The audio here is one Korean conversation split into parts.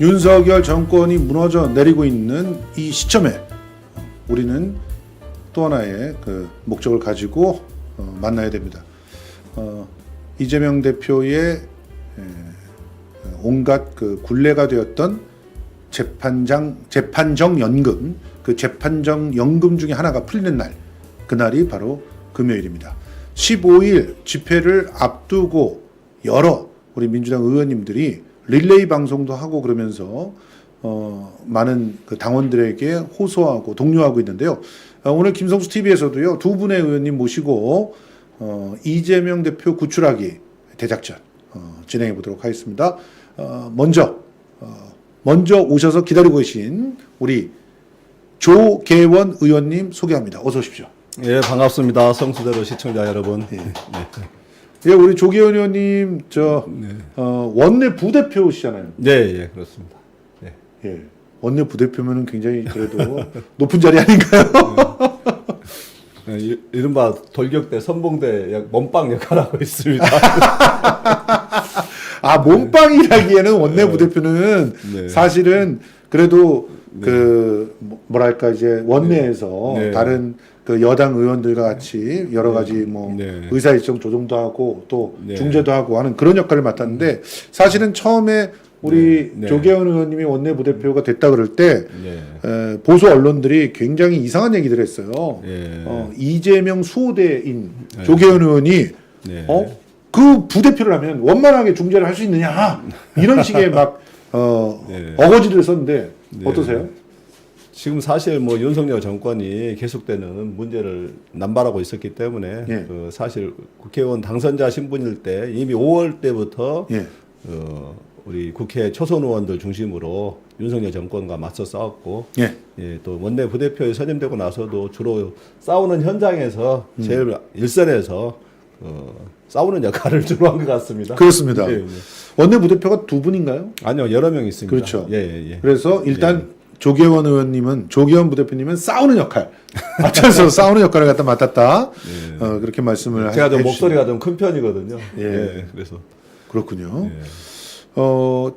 윤석열 정권이 무너져 내리고 있는 이 시점에 우리는 또 하나의 그 목적을 가지고 만나야 됩니다. 이재명 대표의 온갖 그 굴레가 되었던 재판정 연금, 그 재판정 연금 중에 하나가 풀리는 날, 그날이 바로 금요일입니다. 15일 집회를 앞두고 여러 우리 민주당 의원님들이 릴레이 방송도 하고 그러면서 많은 그 당원들에게 호소하고 독려하고 있는데요. 오늘 김성수 TV에서도요, 두 분의 의원님 모시고 이재명 대표 구출하기 대작전 진행해 보도록 하겠습니다. 먼저 오셔서 기다리고 계신 우리 조계원 의원님 소개합니다. 어서 오십시오. 예, 반갑습니다. 성수대로 시청자 여러분. 예. 예, 우리 조계원 의원님 원내 부대표시잖아요. 예, 예, 그렇습니다. 예. 예. 원내 부대표면은 굉장히 그래도 높은 자리 아닌가요? 예, 이른바 돌격대 선봉대 몸빵 역할을 하고 있습니다. 아, 몸빵이라기에는 원내 부대표는 네. 사실은 그래도 그 뭐랄까 이제 원내에서 네. 다른 그 여당 의원들과 같이 여러 가지 뭐 네. 의사 일정 조정도 하고 또 네. 중재도 하고 하는 그런 역할을 맡았는데 사실은 처음에 우리 네. 조계원 의원님이 원내 부대표가 됐다 그럴 때 네. 보수 언론들이 굉장히 이상한 얘기를 했어요. 네. 이재명 수호대인 네. 조계원 의원이 네. 그 부대표를 하면 원만하게 중재를 할 수 있느냐 이런 식의 막 네. 어거지를 썼는데 네. 어떠세요? 지금 사실 뭐 윤석열 정권이 계속되는 문제를 남발하고 있었기 때문에 예. 그 사실 국회의원 당선자 신분일 때 이미 5월 때부터 예. 우리 국회 초선 의원들 중심으로 윤석열 정권과 맞서 싸웠고 예. 예, 또 원내 부대표에 선임되고 나서도 주로 싸우는 현장에서 제일 일선에서 싸우는 역할을 주로 한 것 같습니다. 그렇습니다. 예, 예. 원내 부대표가 두 분인가요? 아니요, 여러 명 있습니다. 그렇죠. 예, 예, 예. 그래서 일단 조계원 부대표님은 싸우는 역할, 앞에서 싸우는 역할을 갖다 맡았다. 그렇게 말씀을 제가 좀 해주시네요. 목소리가 좀 큰 편이거든요. 예. 예, 그래서 그렇군요. 예.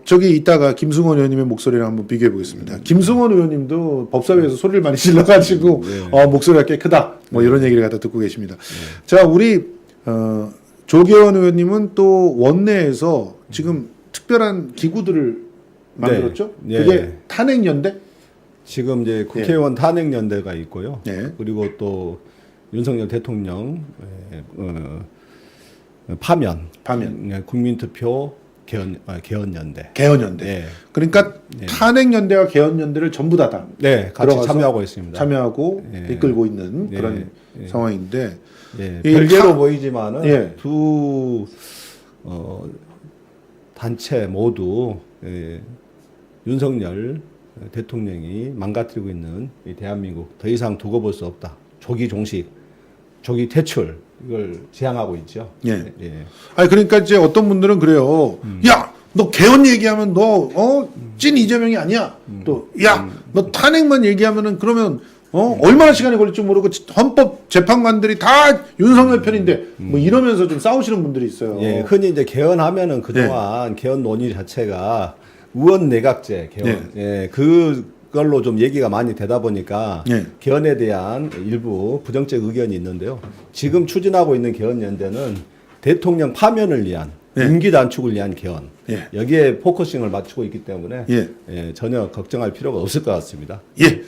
저기 이따가 김승원 의원님의 목소리를 한번 비교해 보겠습니다. 김승원 의원님도 법사위에서 소리를 많이 질러가지고 목소리가 꽤 크다. 뭐 이런 얘기를 갖다 듣고 계십니다. 자, 우리 조계원 의원님은 또 원내에서 지금 특별한 기구들을 만들었죠? 네. 그게 예. 탄핵연대? 지금 이제 국회의원 탄핵연대가 있고요. 예. 그리고 또 윤석열 대통령 파면, 국민투표 개헌연대. 개헌연대. 예. 그러니까 탄핵연대와 개헌연대를 전부 다 네, 같이 들어가서 참여하고 있습니다. 참여하고 예. 이끌고 있는 예. 그런 예. 상황인데 예, 이 별개로 보이지만은 예. 두 단체 모두 윤석열 대통령이 망가뜨리고 있는 이 대한민국 더 이상 두고 볼 수 없다. 조기 종식, 조기 퇴출 이걸 지향하고 있죠. 예. 예. 아니 그러니까 이제 어떤 분들은 그래요. 야, 너 개헌 얘기하면 너 찐 이재명이 아니야. 또 야, 너 탄핵만 얘기하면은 그러면 얼마나 시간이 걸릴지 모르고 헌법 재판관들이 다 윤석열 편인데 뭐 이러면서 좀 싸우시는 분들이 있어요. 예, 흔히 이제 개헌하면은 그동안 개헌 논의 자체가 의원 내각제 개헌, 예, 그걸로 좀 얘기가 많이 되다 보니까 개헌에 대한 일부 부정적 의견이 있는데요. 지금 추진하고 있는 개헌연대는 대통령 파면을 위한 임기 단축을 위한 개헌, 여기에 포커싱을 맞추고 있기 때문에 전혀 걱정할 필요가 없을 것 같습니다. 예.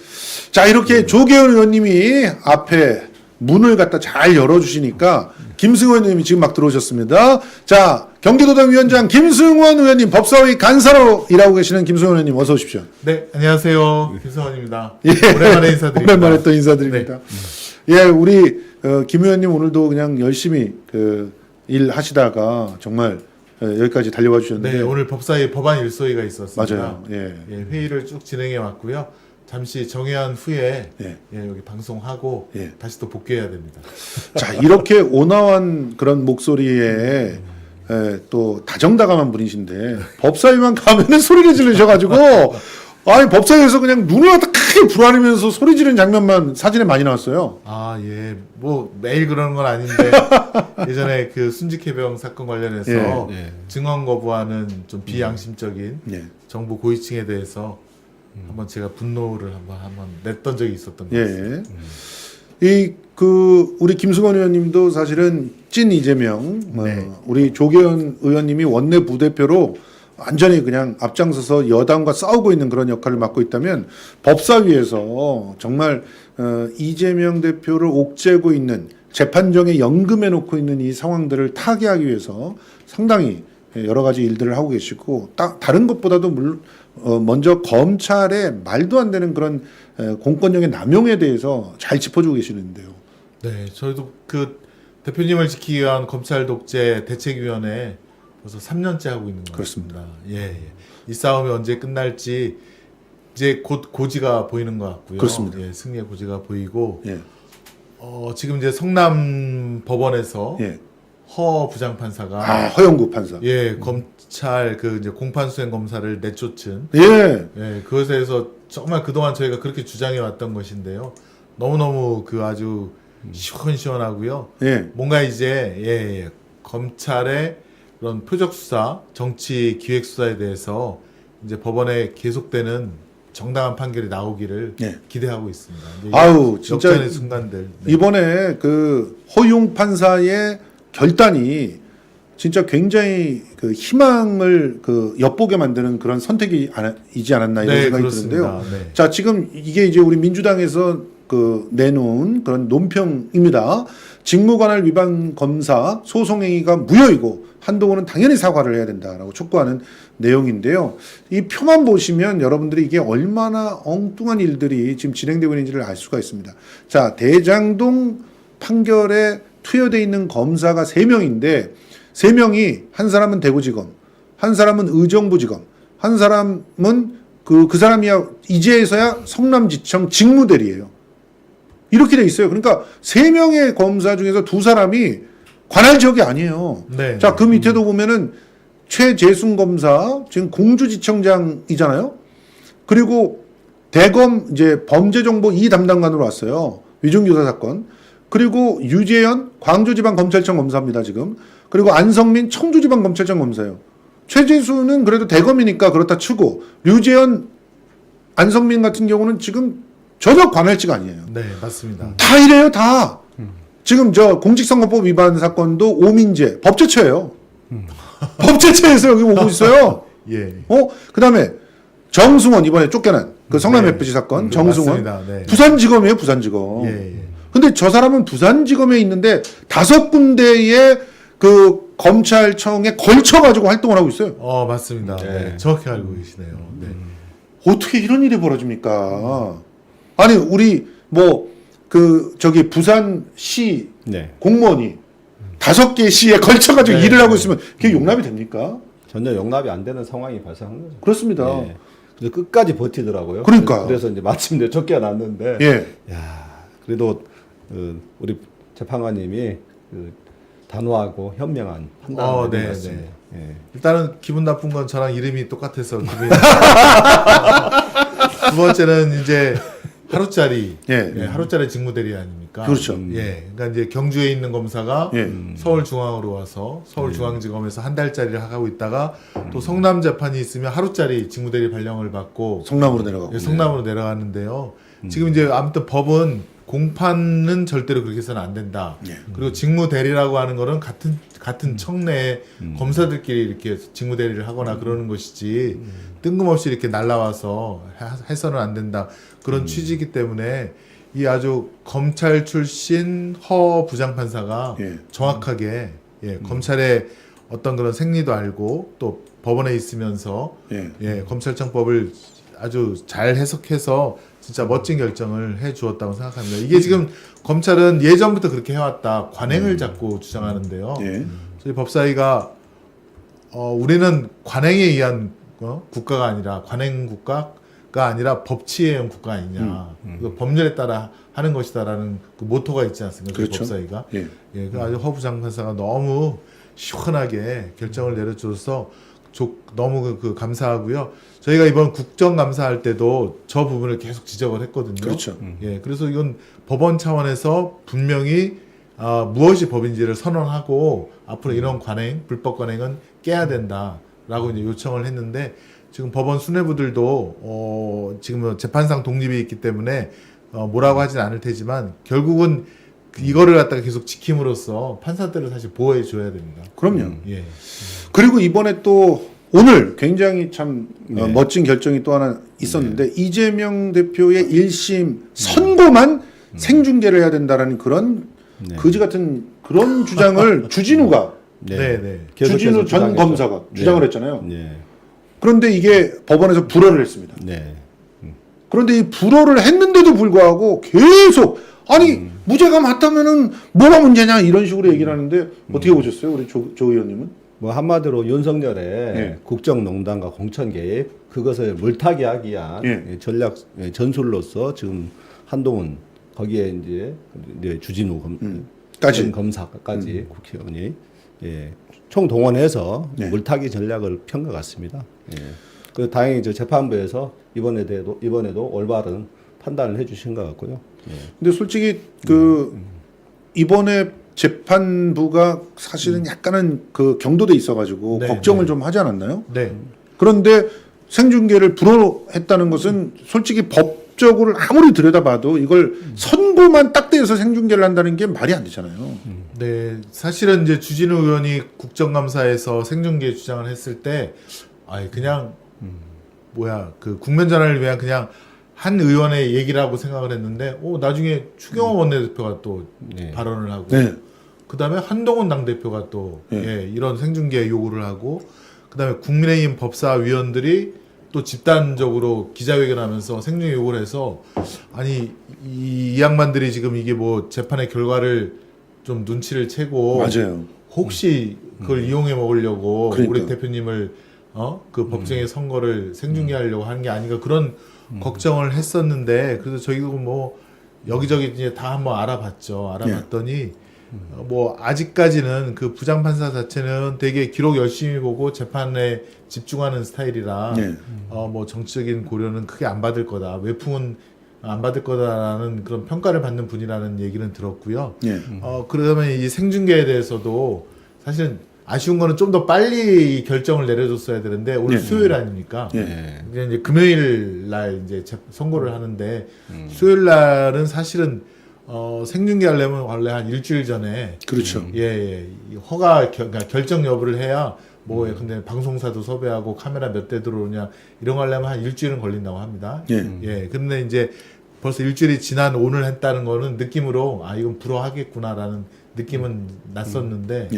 자, 이렇게 조계원 의원님이 앞에 문을 갖다 잘 열어주시니까 김승원 의원님이 지금 막 들어오셨습니다. 자, 경기도당 위원장 김승원 의원님, 법사위 간사로 일하고 계시는 김승원 의원님 어서 오십시오. 네, 안녕하세요. 김승원입니다. 예. 오랜만에 인사드립니다. 오랜만에 또 인사드립니다. 예, 우리 김 의원님 오늘도 그냥 열심히 일하시다가 정말 여기까지 달려와 주셨는데 네, 오늘 법사위 법안 일소위가 있었습니다. 맞아요. 예. 회의를 쭉 진행해 왔고요. 잠시 정회한 후에 예. 여기 방송하고 예. 다시 또 복귀해야 됩니다. 자, 이렇게 온화한 그런 목소리에 또 다정다감한 분이신데 법사위만 가면은 소리를 지르셔가지고 아니 법사위에서 그냥 눈을 갖다 크게 불안하면서 소리 지르는 장면만 사진에 많이 나왔어요. 아, 예. 뭐 매일 그러는 건 아닌데 예전에 그 순직해병 사건 관련해서 예. 증언 거부하는 좀 비양심적인 예. 정부 고위층에 대해서 한번 제가 분노를 한번 냈던 적이 있었던 것 같습니다. 예. 우리 김승원 의원님도 사실은 찐 이재명, 네. 우리 조계현 의원님이 원내 부대표로 완전히 그냥 앞장서서 여당과 싸우고 있는 그런 역할을 맡고 있다면 법사위에서 정말 이재명 대표를 옥죄고 있는 재판정에 연금해 놓고 있는 이 상황들을 타개하기 위해서 상당히 여러 가지 일들을 하고 계시고 다른 것보다도 먼저 검찰의 말도 안 되는 그런 공권력의 남용에 대해서 잘 짚어주고 계시는데요. 네, 저희도 그 대표님을 지키기 위한 검찰 독재 대책위원회 벌써 3년째 하고 있는 것 그렇습니다. 같습니다. 예, 예. 이 싸움이 언제 끝날지 이제 곧 고지가 보이는 것 같고요. 그렇습니다. 예, 승리의 고지가 보이고 예. 지금 이제 성남 법원에서 예. 허 부장판사가 허영구 판사. 예, 검찰 그 이제 공판수행 검사를 내쫓은 예. 예, 그것에 대해서 정말 그동안 저희가 그렇게 주장해 왔던 것인데요. 너무너무 그 아주 시원시원하고요. 예. 뭔가 이제 예, 검찰의 그런 표적 수사, 정치 기획 수사에 대해서 이제 법원에 계속되는 정당한 판결이 나오기를 예. 기대하고 있습니다. 아우, 진짜 역전의 순간들. 네. 이번에 그 허용 판사의 결단이 진짜 굉장히 그 희망을 그 엿보게 만드는 그런 선택이지 않았나 이런 네, 생각이 그렇습니다. 드는데요. 네. 자, 지금 이게 이제 우리 민주당에서 그 내놓은 그런 논평입니다. 직무관할 위반 검사 소송행위가 무효이고 한동훈은 당연히 사과를 해야 된다라고 촉구하는 내용인데요. 이 표만 보시면 여러분들이 이게 얼마나 엉뚱한 일들이 지금 진행되고 있는지를 알 수가 있습니다. 자, 대장동 판결에 투여돼 있는 검사가 3명인데 3명이 한 사람은 대구지검, 한 사람은 의정부지검, 한 사람은 그 사람이야 이제서야 성남지청 직무대리예요. 이렇게 돼 있어요. 그러니까 3명의 검사 중에서 2사람이 관할 지역이 아니에요. 네. 자, 그 밑에도 보면은 최재순 검사 지금 공주지청장이잖아요. 그리고 대검 이제 범죄정보 2 담당관으로 왔어요. 위중교사 사건. 그리고 유재현 광주지방검찰청 검사입니다, 지금. 그리고 안성민 청주지방검찰청 검사예요. 최재수는 그래도 대검이니까 그렇다 치고 류재현 안성민 같은 경우는 지금 전혀 관할지가 아니에요. 네, 맞습니다. 다 이래요, 다. 지금 저 공직선거법 위반 사건도 오민재 법제처예요. 법제처에서 여기 오고 있어요. 예. 그다음에 정승원 이번에 쫓겨난 그 성남 네. FC 사건 정승원 맞습니다. 네. 부산지검이에요, 부산지검. 예, 예. 근데 저 사람은 부산지검에 있는데 5군데의 그 검찰청에 걸쳐가지고 활동을 하고 있어요. 맞습니다. 네. 네. 정확히 알고 계시네요. 네. 어떻게 이런 일이 벌어집니까? 아니 우리 저기 부산시 네. 공무원이 5개 시에 걸쳐가지고 네. 일을 하고 있으면 그게 용납이 됩니까? 전혀 용납이 안 되는 상황이 발생한 거죠. 그렇습니다. 예. 그래서 끝까지 버티더라고요. 그러니까. 그래서 이제 마침내 쫓겨났는데, 예. 야, 그래도 우리 재판관님이 단호하고 현명한 판단을 해준 네, 것 같습니다. 예. 일단은 기분 나쁜 건 저랑 이름이 똑같아서 기분이 두 번째는 이제 하루짜리 하루짜리 직무대리 아닙니까? 그렇죠. 예. 그러니까 이제 경주에 있는 검사가 예. 서울중앙으로 와서 서울중앙지검에서 한 달짜리를 하고 있다가 또 성남 재판이 있으면 하루짜리 직무대리 발령을 받고 성남으로 내려가고. 예, 성남으로 내려가는데요. 지금 이제 아무튼 법은 공판은 절대로 그렇게 해서는 안 된다. 예. 그리고 직무대리라고 하는 거는 같은 청내 검사들끼리 이렇게 직무대리를 하거나 그러는 것이지 뜬금없이 이렇게 날라와서 해서는 안 된다. 그런 취지이기 때문에 이 아주 검찰 출신 허 부장판사가 예. 정확하게 검찰의 어떤 그런 생리도 알고 또 법원에 있으면서 예. 검찰청법을 아주 잘 해석해서 진짜 멋진 결정을 해 주었다고 생각합니다. 이게 지금 검찰은 예전부터 그렇게 해왔다. 관행을 자꾸 주장하는데요. 예. 저희 법사위가 우리는 관행에 의한 국가가 아니라 관행 국가가 아니라 법치에 의한 국가 아니냐. 그 법률에 따라 하는 것이다라는 그 모토가 있지 않습니까? 저희 그렇죠. 법사위가. 예. 그 아주 허 부장판사가 너무 시원하게 결정을 내려줘서 너무 감사하고요. 저희가 이번 국정감사할 때도 저 부분을 계속 지적을 했거든요. 그렇죠. 예, 그래서 이건 법원 차원에서 분명히 무엇이 법인지를 선언하고 앞으로 이런 불법 관행은 깨야 된다라고 이제 요청을 했는데 지금 법원 수뇌부들도 지금 재판상 독립이 있기 때문에 뭐라고 하진 않을 테지만 결국은 이거를 갖다가 계속 지킴으로써 판사들을 사실 보호해 줘야 됩니다. 그럼요. 예. 그리고 이번에 또 오늘 굉장히 참 네. 멋진 결정이 또 하나 있었는데 이재명 대표의 1심 선고만 생중계를 해야 된다라는 그런 네. 거지 같은 그런 주장을 주진우가 네. 계속해서 주진우 전 주장했죠. 검사가 주장을 네. 했잖아요. 네. 그런데 이게 법원에서 불허를 했습니다. 네. 그런데 이 불허를 했는데도 불구하고 계속 아니 무죄가 맞다면은 뭐가 문제냐 이런 식으로 얘기를 하는데 어떻게 보셨어요, 우리 조 의원님은? 뭐 한마디로 윤석열의 네. 국정농단과 공천 개입 그것을 물타기 하기 위한 네. 전략 전술로서 지금 한동훈 거기에 이제 주진우 까지. 검사까지 국회의원이 총 동원해서 네. 물타기 전략을 편 것 같습니다. 그 다행히 이제 재판부에서 이번에도 올바른 판단을 해주신 것 같고요. 근데 솔직히 이번에 재판부가 사실은 약간은 경도돼 있어가지고 네, 걱정을 좀 하지 않았나요? 네. 그런데 생중계를 불허했다는 것은 솔직히 법적으로 아무리 들여다봐도 이걸 선고만 딱 대서 생중계를 한다는 게 말이 안 되잖아요. 네, 사실은 이제 주진우 의원이 국정감사에서 생중계 주장을 했을 때, 그냥 국면 전환을 위한 그냥 한 의원의 얘기라고 생각을 했는데, 나중에 추경호 원내대표가 또 네. 발언을 하고, 네. 그 다음에 한동훈 당대표가 또 네. 이런 생중계 요구를 하고, 그 다음에 국민의힘 법사위원들이 또 집단적으로 기자회견하면서 생중계 요구를 해서 아니 이 양반들이 지금 이게 뭐 재판의 결과를 좀 눈치를 채고 맞아요. 혹시 그걸 이용해 먹으려고 그러니까. 우리 대표님을 그 법정의 선거를 생중계하려고 하는 게 아닌가 그런 걱정을 했었는데 그래서 저희도 뭐 여기저기 이제 다 한번 알아봤죠. 알아봤더니 뭐 아직까지는 그 부장판사 자체는 되게 기록 열심히 보고 재판에 집중하는 스타일이라 네. 뭐 정치적인 고려는 크게 안 받을 거다. 외풍은 안 받을 거다라는 그런 평가를 받는 분이라는 얘기는 들었고요. 네. 그러면 이 생중계에 대해서도 사실은 아쉬운 거는 좀 더 빨리 결정을 내려줬어야 되는데 오늘 네. 수요일 아닙니까? 네. 이제 금요일 날 이제 선고를 하는데 수요일 날은 사실은 생중계 하려면 원래 한 일주일 전에 그렇죠. 이 허가 그러니까 결정 여부를 해야 뭐 근데 방송사도 섭외하고 카메라 몇 대 들어오냐 이런 거 하려면 한 일주일은 걸린다고 합니다. 예. 근데 이제 벌써 일주일이 지난 오늘 했다는 거는 느낌으로 이건 불허하겠구나라는 느낌은 났었는데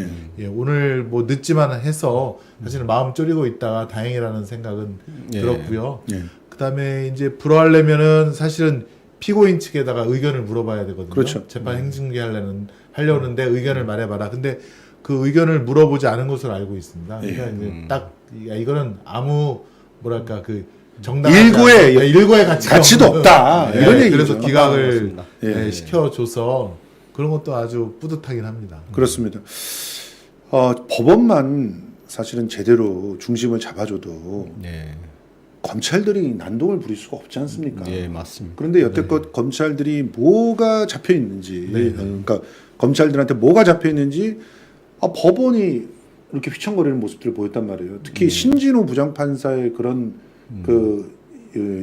오늘 뭐 늦지만 해서 사실은 마음 졸이고 있다가 다행이라는 생각은 들었고요. 그다음에 이제 불허하려면은 사실은 피고인 측에다가 의견을 물어봐야 되거든요. 그렇죠. 재판 행중계 하려는데 의견을 말해봐라. 근데 그 의견을 물어보지 않은 것으로 알고 있습니다. 그러니까 이제 딱 이거는 아무 뭐랄까 일고의 가치도 없다. 이런 얘기죠. 그래서 기각을 예. 시켜줘서 그런 것도 아주 뿌듯하긴 합니다. 그렇습니다. 법원만 사실은 제대로 중심을 잡아줘도 검찰들이 난동을 부릴 수가 없지 않습니까? 네, 맞습니다. 그런데 여태껏 검찰들이 뭐가 잡혀 있는지, 그러니까 검찰들한테 뭐가 잡혀 있는지 법원이 이렇게 휘청거리는 모습들을 보였단 말이에요. 특히 신진호 부장판사의 그런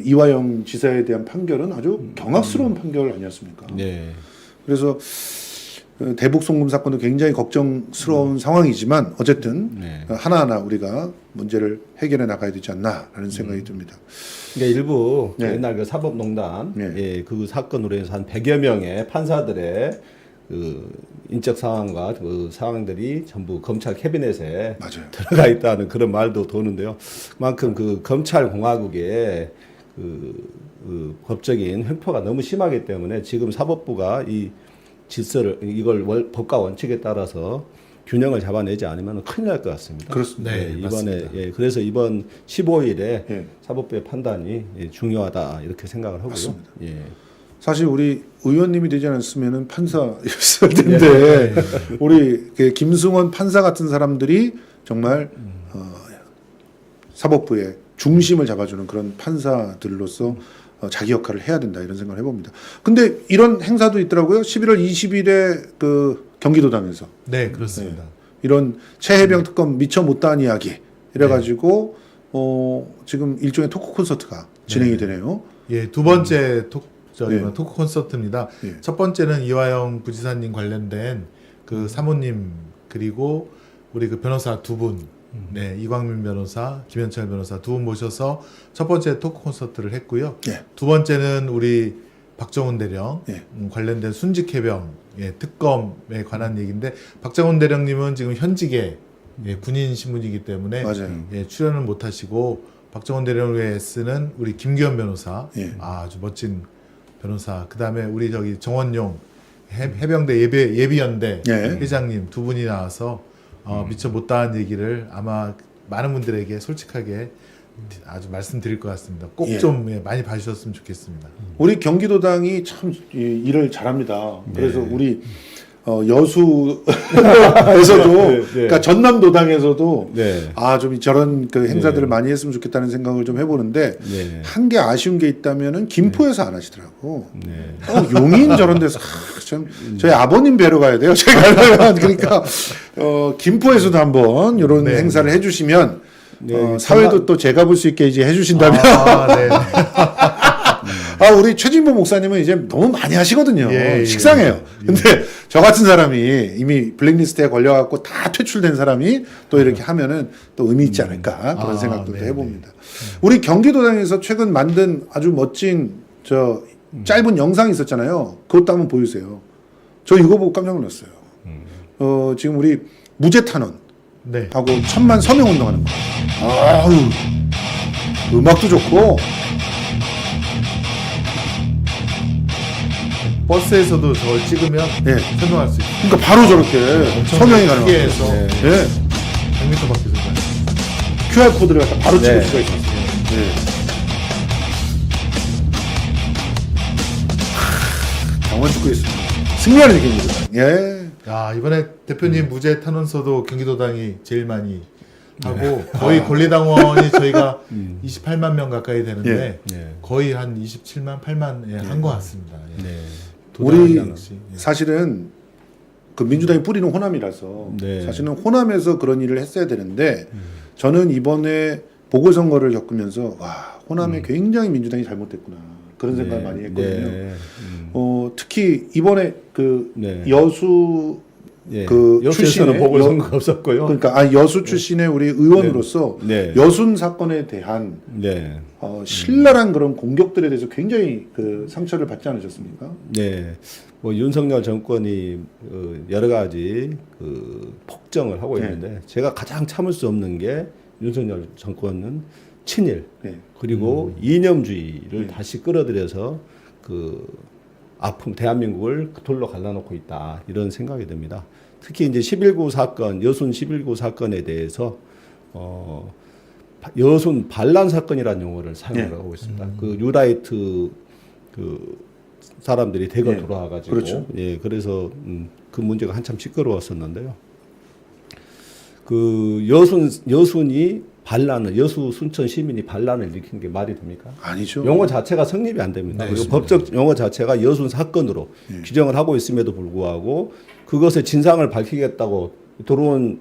이화영 지사에 대한 판결은 아주 경악스러운 판결 아니었습니까? 네. 그래서 대북 송금 사건도 굉장히 걱정스러운 상황이지만 어쨌든 하나하나 우리가 문제를 해결해 나가야 되지 않나라는 생각이 듭니다. 그러니까 일부 옛날 그 사법농단 그 사건으로 해서 한 100여 명의 판사들의 그 인적 상황과 그 상황들이 전부 검찰 캐비넷에 맞아요. 들어가 있다는 그런 말도 도는데요. 그만큼 그 검찰 공화국의 그 법적인 횡포가 너무 심하기 때문에 지금 사법부가 이 질서를 이걸 법과 원칙에 따라서 균형을 잡아내지 않으면 큰일 날 것 같습니다. 그렇습니다. 네, 이번에 그래서 이번 15일에 사법부의 판단이 중요하다 이렇게 생각을 하고요. 맞습니다. 예. 사실 우리 의원님이 되지 않았으면은 판사였을 텐데 우리 김승원 판사 같은 사람들이 정말 사법부의 중심을 잡아주는 그런 판사들로서 자기 역할을 해야 된다 이런 생각을 해봅니다. 근데 이런 행사도 있더라고요. 11월 20일에 그 경기도당에서 네, 그렇습니다. 이런 최해병 특검 미처 못다한 이야기 이래가지고 지금 일종의 토크 콘서트가 진행이 되네요. 예, 두 번째 네. 토크 콘서트입니다. 네. 첫 번째는 이화영 부지사님 관련된 그 사모님 그리고 우리 그 변호사 두 분, 네, 이광민 변호사, 김현철 변호사 두 분 모셔서 첫 번째 토크 콘서트를 했고요. 네. 두 번째는 우리 박정훈 대령 네. 관련된 순직 해병 특검에 관한 얘기인데 박정훈 대령님은 지금 현직의 군인 신분이기 때문에 맞아요. 출연을 못 하시고 박정훈 대령을 위해 쓰는 우리 김기현 변호사 아주 멋진 변호사 그다음에 우리 저기 정원용 해병대 예비연대 회장님 두 분이 나와서 미처 못다한 얘기를 아마 많은 분들에게 솔직하게 아주 말씀드릴 것 같습니다. 꼭 좀 많이 봐주셨으면 좋겠습니다. 우리 경기도당이 참 일을 잘합니다. 그래서 우리 여수에서도 그러니까 전남도당에서도 좀 저런 그 행사들을 많이 했으면 좋겠다는 생각을 좀 해보는데 한 게 아쉬운 게 있다면은 김포에서 안 하시더라고. 용인 저런 데서 참 저희 아버님 뵈러 가야 돼요. 저희 가려면 그러니까 김포에서도 한번 이런 행사를 해주시면 사회도 또 제가 볼 수 있게 이제 해주신다면. 우리 최진보 목사님은 이제 너무 많이 하시거든요. 식상해요. 근데 저 같은 사람이 이미 블랙리스트에 걸려갖고 다 퇴출된 사람이 또 이렇게 하면은 또 의미 있지 않을까 그런 생각도 또 해봅니다. 우리 경기도당에서 최근 만든 아주 멋진 저 짧은 영상이 있었잖아요. 그것도 한번 보여주세요. 저 이거 보고 깜짝 놀랐어요. 지금 우리 무죄 탄원 하고 1000만 서명 운동하는 거. 음악도 좋고. 버스에서도 저걸 찍으면 설명할 수 있어요. 그러니까 바로 저렇게 서명이 가능해요. 크게에서 100m 밖에서 QR 코드를 갖다 바로 찍을 수가 있어요. 강원 찍고 있습니다. 승리하는 느낌입니다. 야, 이번에 대표님 무죄 탄원서도 경기도당이 제일 많이 하고 거의 권리당원이 저희가 28만 명 가까이 되는데 거의 한 27만 8만 한 것 같습니다. 우리 사실은 그 민주당이 뿌리는 호남이라서 사실은 호남에서 그런 일을 했어야 되는데 저는 이번에 보궐선거를 겪으면서 와 호남에 굉장히 민주당이 잘못됐구나 그런 생각을 많이 했거든요. 특히 이번에 그 여수 그 여수에서는 보궐선거가 없었고요. 그러니까 여수 출신의 우리 의원으로서 여순 사건에 대한 신랄한 그런 공격들에 대해서 굉장히 그 상처를 받지 않으셨습니까? 뭐 윤석열 정권이 여러 가지 그 폭정을 하고 있는데 제가 가장 참을 수 없는 게 윤석열 정권은 친일 그리고 이념주의를 다시 끌어들여서 그 아픔 대한민국을 돌로 갈라놓고 있다 이런 생각이 듭니다. 특히 이제 11.9 사건 여순 11.9 사건에 대해서 여순 반란 사건이라는 용어를 사용을 하고 있습니다. 그 유라이트 그 사람들이 대거 돌아와가지고 그래서 그 문제가 한참 시끄러웠었는데요. 그 여순이 반란을 여수 순천 시민이 반란을 일으킨 게 말이 됩니까? 아니죠. 용어 자체가 성립이 안 됩니다. 그리고 법적 용어 자체가 여순 사건으로 규정을 하고 있음에도 불구하고 그것의 진상을 밝히겠다고 들어온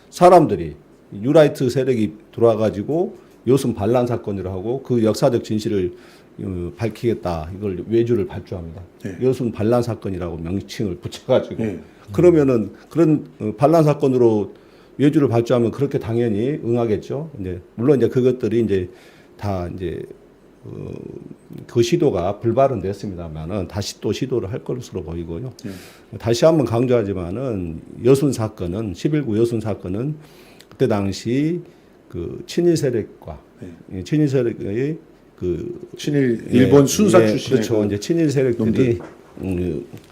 사람들이 유라이트 세력이 들어와가지고 여순 반란 사건이라고 하고 그 역사적 진실을 밝히겠다 이걸 외주를 발주합니다. 여순 반란 사건이라고 명칭을 붙여가지고 그러면은 그런 반란 사건으로 외주를 발주하면 그렇게 당연히 응하겠죠. 이제 물론 이제 그것들이 이제 다 이제 그 시도가 불발은 됐습니다만은 다시 또 시도를 할 것으로 보이고요. 다시 한번 강조하지만은 여순 사건은 11.9 여순 사건은 그때 당시 그 친일 세력과 친일 세력의 그 친일 일본 순사 출신 그렇죠. 이제 친일 세력들이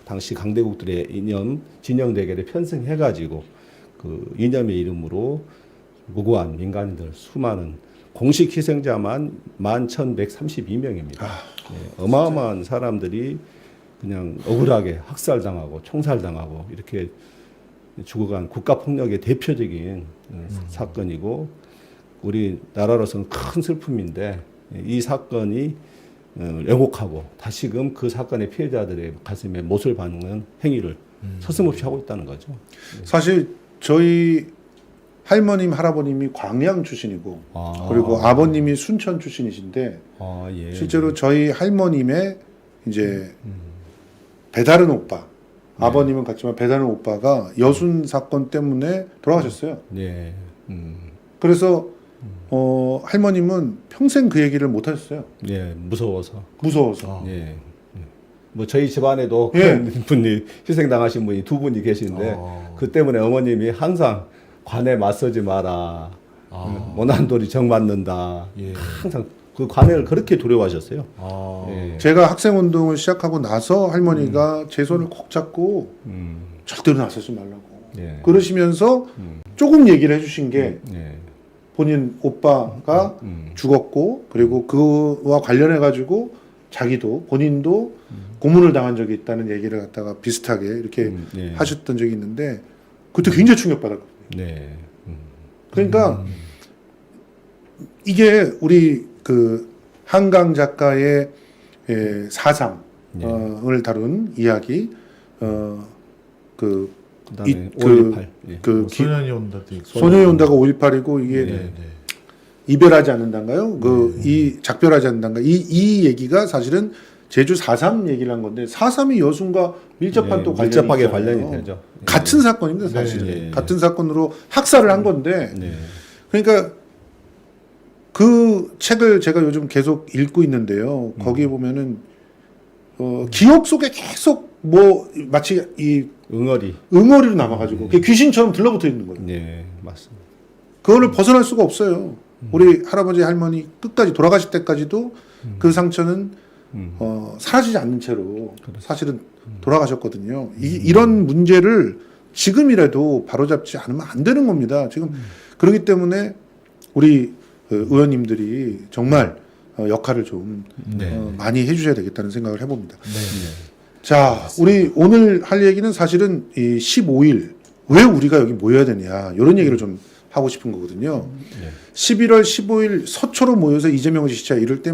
당시 강대국들의 이념 진영 대결에 편승해가지고 그 이념의 이름으로 무고한 민간인들 수많은 공식 희생자만 11,132명입니다. 어마어마한 사람들이 그냥 억울하게 학살당하고 총살당하고 이렇게 죽어간 국가폭력의 대표적인 사건이고 우리 나라로서는 큰 슬픔인데 이 사건이 왜곡하고 다시금 그 사건의 피해자들의 가슴에 못을 박는 행위를 서슴없이 하고 있다는 거죠. 사실 저희 할머님, 할아버님이 광양 출신이고 그리고 아버님이 순천 출신이신데 예. 실제로 저희 할머님의 이제 배다른 오빠, 아버님은 같지만 배다른 오빠가 여순 사건 때문에 돌아가셨어요. 예. 그래서 할머님은 평생 그 얘기를 못 하셨어요. 예, 무서워서. 무서워서. 예. 뭐 저희 집안에도 예. 그런 분이 희생당하신 분이 두 분이 계신데 그 때문에 어머님이 항상 관에 맞서지 마라. 모난 돌이 정 맞는다. 예. 항상 그 관을 그렇게 두려워하셨어요. 예. 제가 학생 운동을 시작하고 나서 할머니가 제 손을 꼭 잡고 절대로 나서지 말라고 예. 그러시면서 조금 얘기를 해주신 게 예. 본인 오빠가 죽었고 그리고 그와 관련해 가지고 자기도 본인도 고문을 당한 적이 있다는 얘기를 갖다가 비슷하게 이렇게 예. 하셨던 적이 있는데 그때 굉장히 충격받았거든요. 네. 그러니까 이게 우리 그 한강 작가의 사상을 다룬 이야기 그다음에 5.18. 예. 소년이 온다도 있고. 소녀의 온다가 5.18이고 이게 네. 이별하지 않는단가요? 이 작별하지 않는단가? 이 얘기가 사실은 제주 4.3 얘기를 한 건데 4.3이 여순과 밀접한 예, 또 관련이 밀접하게 있잖아요. 관련이 되죠. 예. 같은 사건입니다, 사실은. 네, 네. 같은 사건으로 학살을 한 건데 네. 그러니까 그 책을 제가 요즘 계속 읽고 있는데요. 거기에 보면은 기억 속에 계속 뭐 마치 이 응어리로 남아가지고 그게 귀신처럼 들러붙어 있는 거예요. 네, 맞습니다. 그거를 벗어날 수가 없어요. 우리 할아버지 할머니 끝까지 돌아가실 때까지도 그 상처는 사라지지 않는 채로 사실은 돌아가셨거든요. 이런 문제를 지금이라도 바로잡지 않으면 안 되는 겁니다. 지금 그렇기 때문에 우리 의원님들이 정말 역할을 좀 많이 해주셔야 되겠다는 생각을 해봅니다. 자, 우리 오늘 할 얘기는 사실은 이 15일 왜 우리가 여기 모여야 되냐 이런 얘기를 좀 하고 싶은 거거든요. 11월 15일 서초로 모여서 이재명 지시자 이럴 때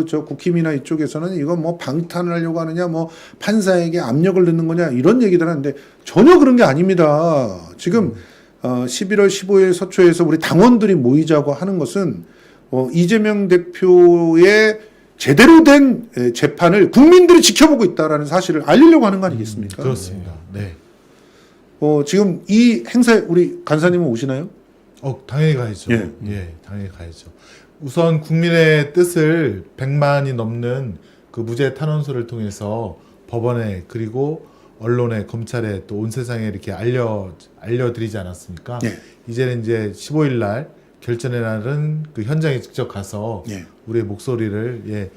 저 국힘이나 이쪽에서는 이거 뭐 방탄을 하려고 하느냐 뭐 판사에게 압력을 넣는 거냐 이런 얘기들 하는데 전혀 그런 게 아닙니다. 지금 11월 15일 서초에서 우리 당원들이 모이자고 하는 것은 이재명 대표의 제대로 된 재판을 국민들이 지켜보고 있다라는 사실을 알리려고 하는 거 아니겠습니까? 그렇습니다. 네. 지금 이 행사에 우리 간사님은 오시나요? 당연히 가야죠. 예. 예, 당연히 가야죠. 우선 국민의 뜻을 100만이 넘는 그 무죄 탄원서를 통해서 법원에 그리고 언론에 검찰에 또 온 세상에 이렇게 알려드리지 않았습니까? 예. 이제는 이제 15일 날 결전의 날은 그 현장에 직접 가서 예. 우리의 목소리를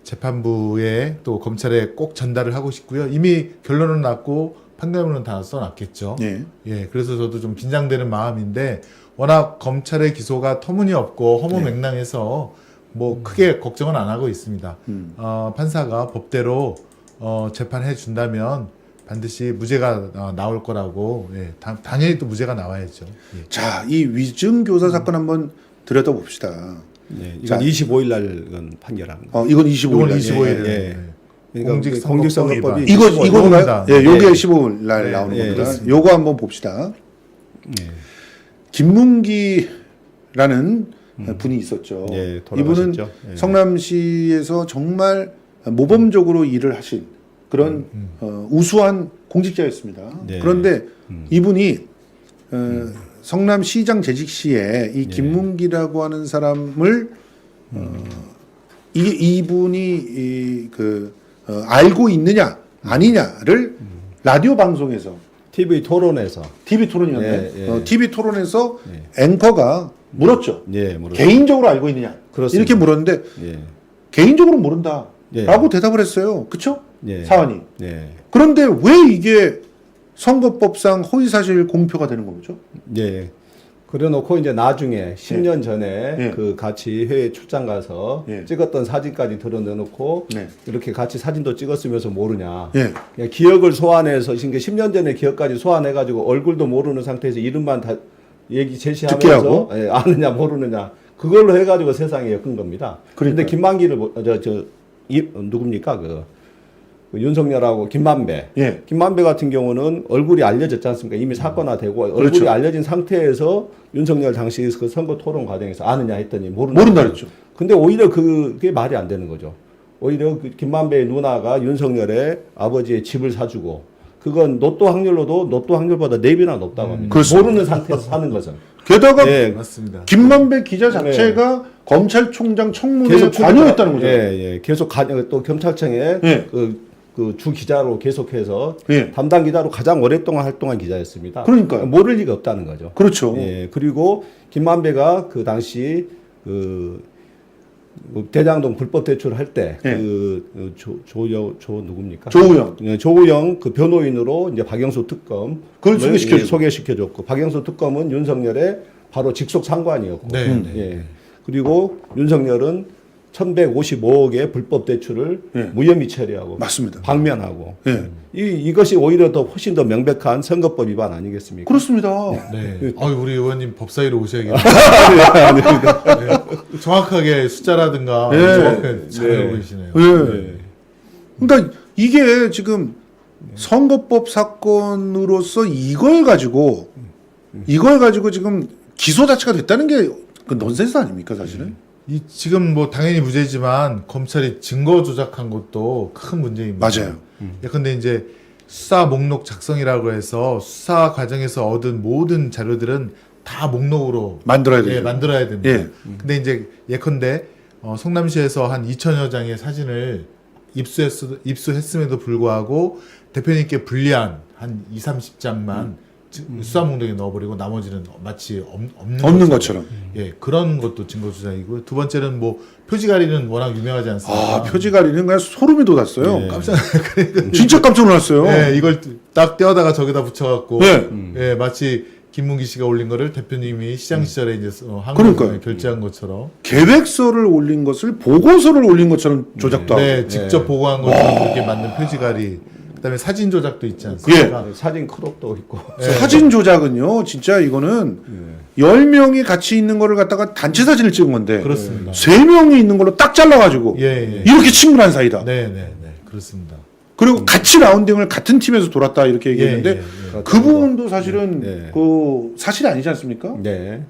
재판부에 또 검찰에 꼭 전달을 하고 싶고요. 이미 결론은 났고 판결문은 다 써놨겠죠. 예. 그래서 저도 좀 긴장되는 마음인데 워낙 검찰의 기소가 터무니없고 허무맹랑해서 뭐 크게 걱정은 안 하고 있습니다. 판사가 법대로 재판해 준다면 반드시 무죄가 나올 거라고 당연히 또 무죄가 나와야죠. 예. 자, 이 위증교사 사건 한번 들여다봅시다. 네, 이건 25일 날 판결하는 거. 이건 25일 날. 25일. 예. 그러니까 공직선거법이 이건가요? 예, 요게 네. 15일 날 네, 나오는 네, 겁니다. 그렇습니다. 요거 한번 봅시다. 네. 김문기라는 분이 있었죠. 예, 이분은 돌아가셨죠. 예. 성남시에서 정말 모범적으로 일을 하신 그런 우수한 공직자였습니다. 네. 그런데 이분이 성남시장 재직 시에 이 김문기라고 하는 사람을 이분이 알고 있느냐 아니냐를 라디오 방송에서 TV 토론에서 TV 토론이었네. 예, 예. TV 토론에서 앵커가 물었죠. 예, 모르겠어요. 개인적으로 알고 있느냐? 그렇습니다. 이렇게 물었는데 예. 개인적으로 모른다라고 예. 대답을 했어요. 그렇죠? 예. 사안이. 예. 그런데 왜 이게 선거법상 허위사실 공표가 되는 거죠? 예. 그래놓고 이제 나중에 10년 전에 예. 그 같이 해외 출장 가서 예. 찍었던 사진까지 드러내놓고 네. 이렇게 같이 사진도 찍었으면서 모르냐. 예. 그냥 기억을 소환해서 10년 전에 기억까지 소환해가지고 얼굴도 모르는 상태에서 이름만 다 얘기 듣게 제시하면서 하고. 예, 아느냐 모르느냐 그걸로 해가지고 세상에 엮은 겁니다. 그런데 그러니까요. 김만기를 누굽니까 그 윤석열하고 김만배. 예. 김만배 같은 경우는 얼굴이 알려졌지 않습니까? 이미 사건화되고 얼굴이 그렇죠. 알려진 상태에서 윤석열 당시 그 선거 토론 과정에서 아느냐 했더니 모른다 그랬죠. 근데 오히려 그게 말이 안 되는 거죠. 오히려 그 김만배의 누나가 윤석열의 아버지의 집을 사주고 그건 로또 확률보다 4배나 높다고 합니다. 그렇습니다. 모르는 상태에서 사는 것은. 게다가 예, 맞습니다. 김만배 기자 자체가 검찰총장 청문회에 계속 관여했다는 거죠. 예, 계속 또 경찰청에 예. 그 주 기자로 계속해서 예. 담당 기자로 가장 오랫동안 활동한 기자였습니다. 그러니까요. 모를 리가 없다는 거죠. 그렇죠. 예, 그리고 김만배가 그 당시 그 대장동 불법 대출할 때 예. 누굽니까? 조우영. 예, 조우영 그 변호인으로 이제 박영수 특검 그걸 소개시켜주고. 소개시켜줬고 박영수 특검은 윤석열의 바로 직속 상관이었고 네, 예. 그리고 윤석열은 1,155억의 불법 대출을 예. 무혐의 처리하고 맞습니다. 방면하고 예. 이것이 오히려 더 훨씬 더 명백한 선거법 위반 아니겠습니까? 그렇습니다. 네. 우리 의원님 법사위로 오셔야겠네요. 네. 정확하게 숫자라든가 예. 정확하게 잘 알고 계시네요. 예. 그러니까 이게 지금 선거법 사건으로서 이걸 가지고 지금 기소 자체가 됐다는 게 그 넌센스 아닙니까 사실은? 지금 뭐 당연히 무죄지만 검찰이 증거 조작한 것도 큰 문제입니다. 맞아요. 예컨대 이제 수사 목록 작성이라고 해서 수사 과정에서 얻은 모든 자료들은 다 목록으로 만들어야 되죠. 예, 만들어야 됩니다. 예. 근데 이제 예컨대 성남시에서 한 2천여 장의 사진을 입수했음에도 불구하고 대표님께 불리한 한 30장만 수사 목록에 넣어버리고 나머지는 마치 없는 것처럼. 예, 그런 것도 증거 조작이고요. 두 번째는 뭐 표지 가리는 워낙 유명하지 않습니까? 아 표지 가리는 그냥 소름이 돋았어요. 예. 깜짝 진짜 깜짝 놀랐어요. 예, 이걸 딱 떼어다가 저기다 붙여갖고 예. 예, 마치 김문기 씨가 올린 거를 대표님이 시장 시절에 이제 그러니까요. 한국에 결제한 것처럼 계획서를 올린 것을 보고서를 올린 것처럼 조작도 하고. 네, 직접 보고한 것처럼 그렇게 만든 표지가리 그다음에 사진 조작도 있지 않습니까? 사진 크롭도 있고 사진 조작은요, 진짜 이거는 10명이 같이 있는 거를 갖다가 단체 사진을 찍은 건데, 그렇습니다. 3명이 있는 걸로 딱 잘라가지고, 예, 예. 이렇게 친밀한 사이다. 네, 네, 네, 그렇습니다. 그리고 같이 라운딩을 같은 팀에서 돌았다, 이렇게 얘기했는데, 예, 예, 예. 그 부분도 사실은 예. 그 사실이 아니지 않습니까? 네.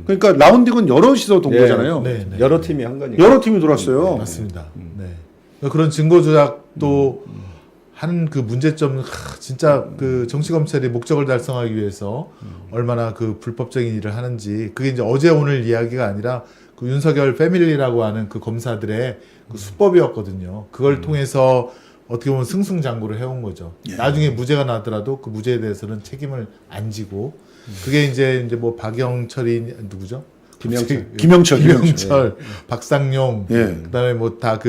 그러니까 라운딩은 여럿이서 돈 거잖아요. 네, 네. 여러 팀이 한 거니까. 여러 팀이 돌았어요. 맞습니다. 네. 그런 증거 조작도 하는 그 문제점, 진짜 그 정치 검찰이 목적을 달성하기 위해서 얼마나 그 불법적인 일을 하는지, 그게 이제 어제 오늘 이야기가 아니라 그 윤석열 패밀리라고 하는 그 검사들의 그 수법이었거든요. 그걸 통해서 어떻게 보면 승승장구를 해온 거죠. 예. 나중에 무죄가 나더라도 그 무죄에 대해서는 책임을 안 지고, 그게 이제 뭐 박영철이 누구죠? 김영철. 김영철, 박상용, 예. 그다음에 뭐 다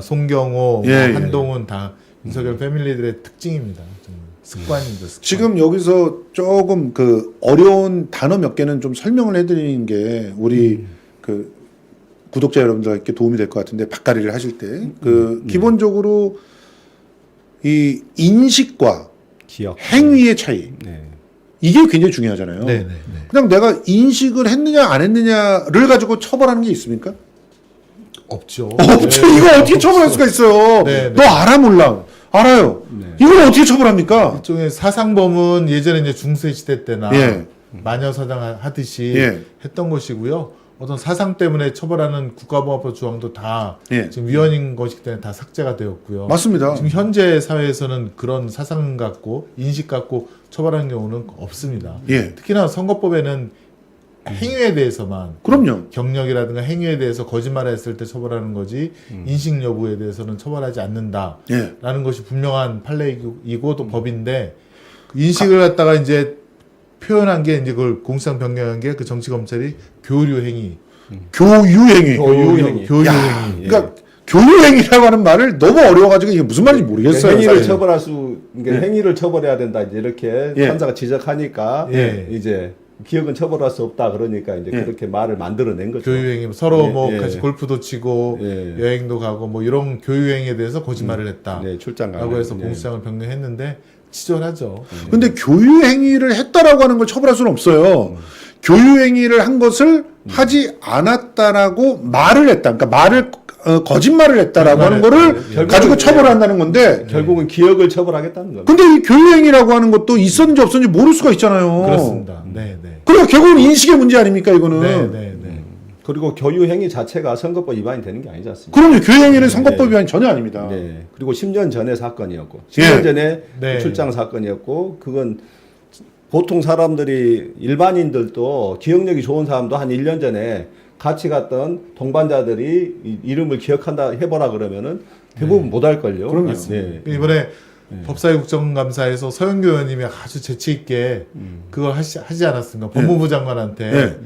송경호, 예, 예. 한동훈 다 윤석열 패밀리들의 특징입니다. 정말 습관입니다. 습관. 지금 여기서 조금 그 어려운 단어 몇 개는 좀 설명을 해드리는 게 우리 그 구독자 여러분들께 도움이 될 것 같은데, 밭가리를 하실 때 그 기본적으로 이 인식과 기억. 행위의 차이, 네. 이게 굉장히 중요하잖아요. 네, 네, 네. 그냥 내가 인식을 했느냐 안 했느냐를 가지고 처벌하는 게 있습니까? 없죠. 없죠. 이거 어떻게 처벌할 수가 있어요? 네, 네. 너 알아 몰라? 알아요. 이걸 어떻게 처벌합니까? 일종의 사상범은 예전에 이제 중세 시대 때나 예. 마녀 사당 하듯이 예. 했던 것이고요. 어떤 사상 때문에 처벌하는 국가보안법 조항도 다 예. 지금 위헌인 것이기 때문에 다 삭제가 되었고요. 맞습니다. 지금 현재 사회에서는 그런 사상 갖고 인식 갖고 처벌하는 경우는 없습니다. 예. 특히나 선거법에는 행위에 대해서만, 그럼요. 경력이라든가 행위에 대해서 거짓말을 했을 때 처벌하는 거지 인식 여부에 대해서는 처벌하지 않는다라는 예. 것이 분명한 판례이고 또 법인데, 그 인식을 갖다가 이제 표현한 게 이제 그걸 공상 변경한 게 그 정치 검찰이 교류 행위, 교유행위. 교류 야, 행위. 그러니까 교류행위라고 하는 말을 너무 어려워가지고 이게 무슨 말인지 모르겠어요. 행위를 사실. 처벌할 수, 그러니까 행위를 처벌해야 된다 이제 이렇게 예. 판사가 지적하니까 예. 이제 기억은 처벌할 수 없다 그러니까 이제 예. 그렇게 말을 만들어낸 거죠. 교류 행위, 서로 예, 뭐 예. 같이 골프도 치고 예. 여행도 가고 뭐 이런 교류 행위에 대해서 거짓말을 했다. 네, 출장 라고 가면. 해서 네. 공수장을 변경했는데, 치졸하죠. 근데 교유 행위를 했다라고 하는 걸 처벌할 수는 없어요. 교유 행위를 한 것을 하지 않았다라고 말을 했다. 그러니까 거짓말을 했다라고 하는 거를 가지고 처벌을 한다는 건데 결국은 기억을 처벌하겠다는 겁니다. 근데 이 교유 행위라고 하는 것도 있었는지 없었는지 모를 수가 있잖아요. 그렇습니다. 네, 네. 그러니까 결국은 인식의 문제 아닙니까 이거는. 네, 네, 네. 그리고 교유 행위 자체가 선거법 위반이 되는 게 아니지 않습니까? 그럼요. 교유 행위는 선거법 위반이 전혀 아닙니다. 네. 그리고 10년 전에 사건이었고, 10년 예. 전에 네. 출장 사건이었고, 그건 보통 사람들이 일반인들도 기억력이 좋은 사람도 한 1년 전에 같이 갔던 동반자들이 이름을 기억한다 해보라 그러면은 대부분 못 할걸요. 그럼요. 네. 이번에 법사위 국정감사에서 서영교 의원님이 아주 재치 있게 그걸 하지 않았습니까? 법무부 장관한테 네.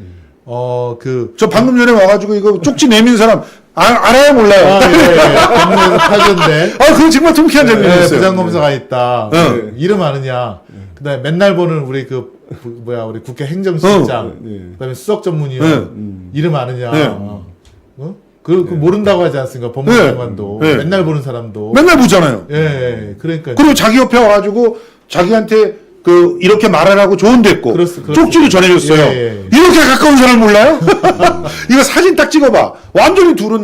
그 저 방금 전에 와가지고 이거 쪽지 내민 사람 알아야 몰라요. 법무부에서 파견데 그거 정말 통쾌한 장면이었어요. 부장검사가 있다. 네. 이름 아느냐? 그다음에 맨날 보는 우리 우리 국회 행정실장, 네. 그다음에 수석 전문위원 이름 아느냐? 네. 그 모른다고 하지 않습니까? 법무부 장관도 네. 맨날 보는 사람도. 맨날 보잖아요. 예, 그러니까. 그리고 자기 옆에 와가지고 자기한테 이렇게 말하라고 조언됐고 쪽지를 전해줬어요. 예. 이렇게 가까운 사람 몰라요? 이거 사진 딱 찍어봐. 완전히 둘은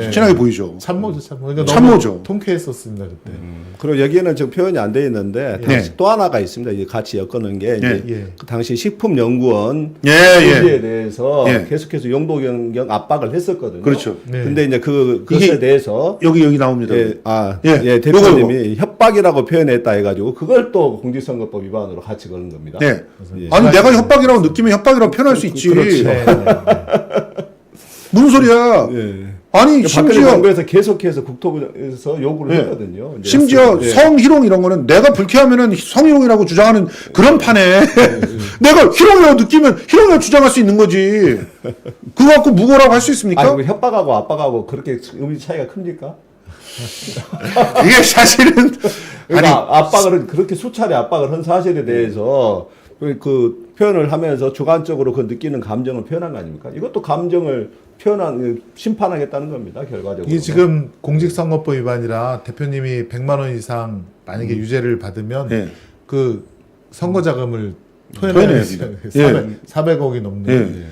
친하게 보이죠. 참모죠. 그러니까 참모죠. 너무 통쾌했었습니다 그때. 그리고 여기에는 지금 표현이 안 돼 있는데 네. 또 하나가 있습니다. 이제 같이 엮어놓은 게 이제 예. 그 당시 식품연구원 예. 조지에 대해서 예. 계속해서 용도경영 압박을 했었거든요. 그렇죠. 네. 근데 이제 그것에 이게 대해서 여기 나옵니다. 대표님이 협박이라고 표현했다 해가지고 그걸 또 공직선거법 위반으로 같이 거는 겁니다. 네. 예. 아니 내가 협박이라고 느끼면 협박이라고 표현할 수 있지. 그렇죠. 네, 무슨 소리야? 예. 아니 박근혜 심지어 정부에서 계속해서 국토부에서 요구를 네. 했거든요. 이제 심지어 예. 성희롱 이런 거는 내가 불쾌하면은 성희롱이라고 주장하는 그런 판에 내가 희롱이라고 느끼면 희롱이라고 주장할 수 있는 거지. 그거 갖고 무고라고 할 수 있습니까? 아니, 그 협박하고 압박하고 그렇게 의미 차이가 큽니까? 이게 사실은 그러니까 압박을 그렇게 수차례 압박을 한 사실에 대해서 그 표현을 하면서 주관적으로 그 느끼는 감정을 표현한 거 아닙니까? 이것도 감정을 심판하겠다는 겁니다. 결과적으로. 이게 지금 공직선거법 위반이라 대표님이 100만 원 이상 만약에 유죄를 받으면 예. 그 선거자금을 토해내야 토해내야 400억이 넘는. 예.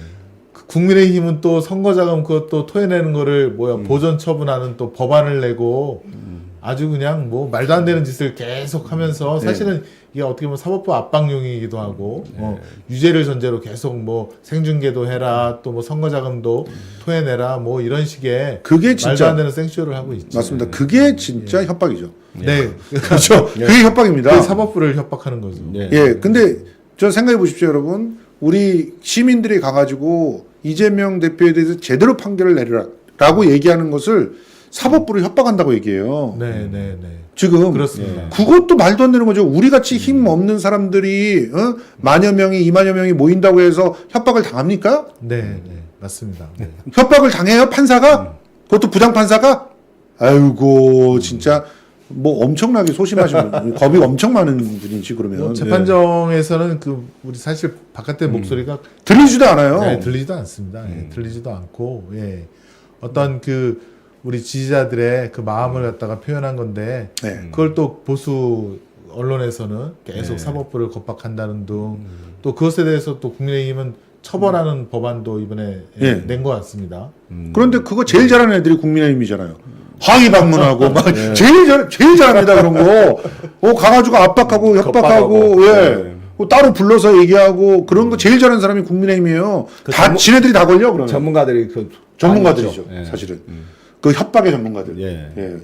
그 국민의힘은 또 선거자금 그것도 토해내는 거를 보전 처분하는 또 법안을 내고 아주 그냥 말도 안 되는 짓을 계속 하면서 사실은 이게 어떻게 보면 사법부 압박용이기도 하고 유죄를 전제로 계속 생중계도 해라 또 선거자금도 토해내라 이런 식의 그게 진짜 말도 안 되는 생쇼를 하고 있죠. 맞습니다. 그게 진짜 협박이죠. 네. 그렇죠. 그게 협박입니다. 그 사법부를 협박하는 거죠. 네. 예, 근데 전 생각해 보십시오, 여러분. 우리 시민들이 가가지고 이재명 대표에 대해서 제대로 판결을 내리라라고 얘기하는 것을 사법부를 협박한다고 얘기해요. 네. 지금 그렇습니다. 그것도 말도 안 되는 거죠. 우리 같이 힘 없는 사람들이 만여 명이 2만여 명이 모인다고 해서 협박을 당합니까? 네. 맞습니다. 네. 협박을 판사가? 그것도 부장 판사가? 아이고 진짜 엄청나게 소심하신 분, 겁이 엄청 많은 분이지 그러면. 재판정에서는 우리 사실 바깥의 목소리가 들리지도 않아요. 네, 들리지도 않습니다. 들리지도 않고 어떤 우리 지지자들의 그 마음을 갖다가 표현한 건데 그걸 또 보수 언론에서는 계속 사법부를 겁박한다는 등 또 그것에 대해서 또 국민의힘은 처벌하는 법안도 이번에 낸 것 같습니다. 그런데 그거 제일 잘하는 애들이 국민의힘이잖아요. 항의 방문하고 막 제일 잘합니다 그런 거. 가가지고 압박하고 협박하고 따로 불러서 얘기하고 그런 거 제일 잘하는 사람이 국민의힘이에요. 지네들이 다 걸려 그러면. 전문가들이 전문가들이죠. 예. 사실은 그 협박의 전문가들. 예.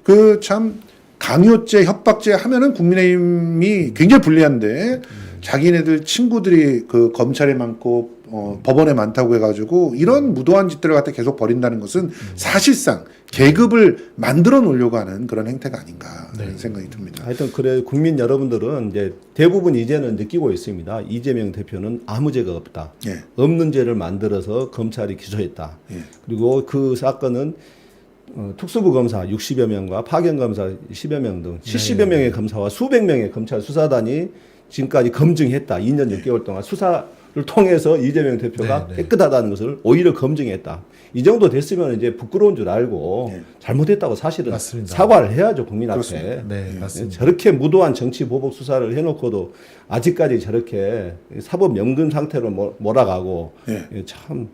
그 참 강요죄, 협박죄 하면은 국민의힘이 굉장히 불리한데 자기네들 친구들이 그 검찰에 많고 법원에 많다고 해가지고 이런 무도한 짓들을 갖다 계속 벌인다는 것은 사실상 계급을 만들어 놓으려고 하는 그런 행태가 아닌가 하는 생각이 듭니다. 하여튼 그래 국민 여러분들은 이제 대부분 이제는 느끼고 있습니다. 이재명 대표는 아무 죄가 없다. 예. 없는 죄를 만들어서 검찰이 기소했다. 그리고 그 사건은 특수부 검사 60여 명과 파견 검사 10여 명 등 70여 명의 검사와 수백 명의 검찰 수사단이 지금까지 검증했다. 2년 6개월 동안 수사를 통해서 이재명 대표가 네, 네. 깨끗하다는 것을 오히려 검증했다. 이 정도 됐으면 이제 부끄러운 줄 알고 네. 잘못했다고 사실은 맞습니다. 사과를 해야죠, 국민 앞에. 그렇습니다. 네, 맞습니다. 저렇게 무도한 정치 보복 수사를 해놓고도 아직까지 저렇게 사법 연금 상태로 몰아가고 네. 참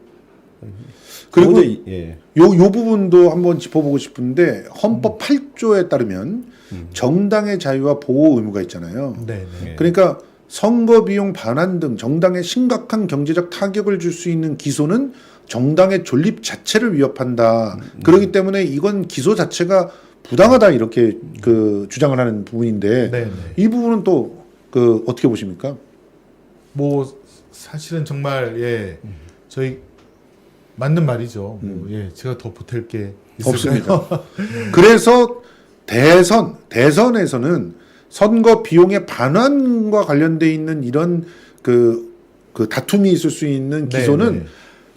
그리고 도저히, 예. 요 부분도 한번 짚어보고 싶은데 헌법 8조에 따르면 정당의 자유와 보호 의무가 있잖아요. 네, 네. 예. 그러니까 선거 비용 반환 등 정당에 심각한 경제적 타격을 줄 수 있는 기소는 정당의 존립 자체를 위협한다. 그렇기 때문에 이건 기소 자체가 부당하다 이렇게 그 주장을 하는 부분인데 네, 네. 이 부분은 또 그 어떻게 보십니까? 뭐 사실은 정말 예 저희 맞는 말이죠. 뭐, 예 제가 더 보탤 게 있을까요? 없습니다. 그래서 대선에서는 선거 비용의 반환과 관련돼 있는 이런 그 다툼이 있을 수 있는 네, 기소는 네.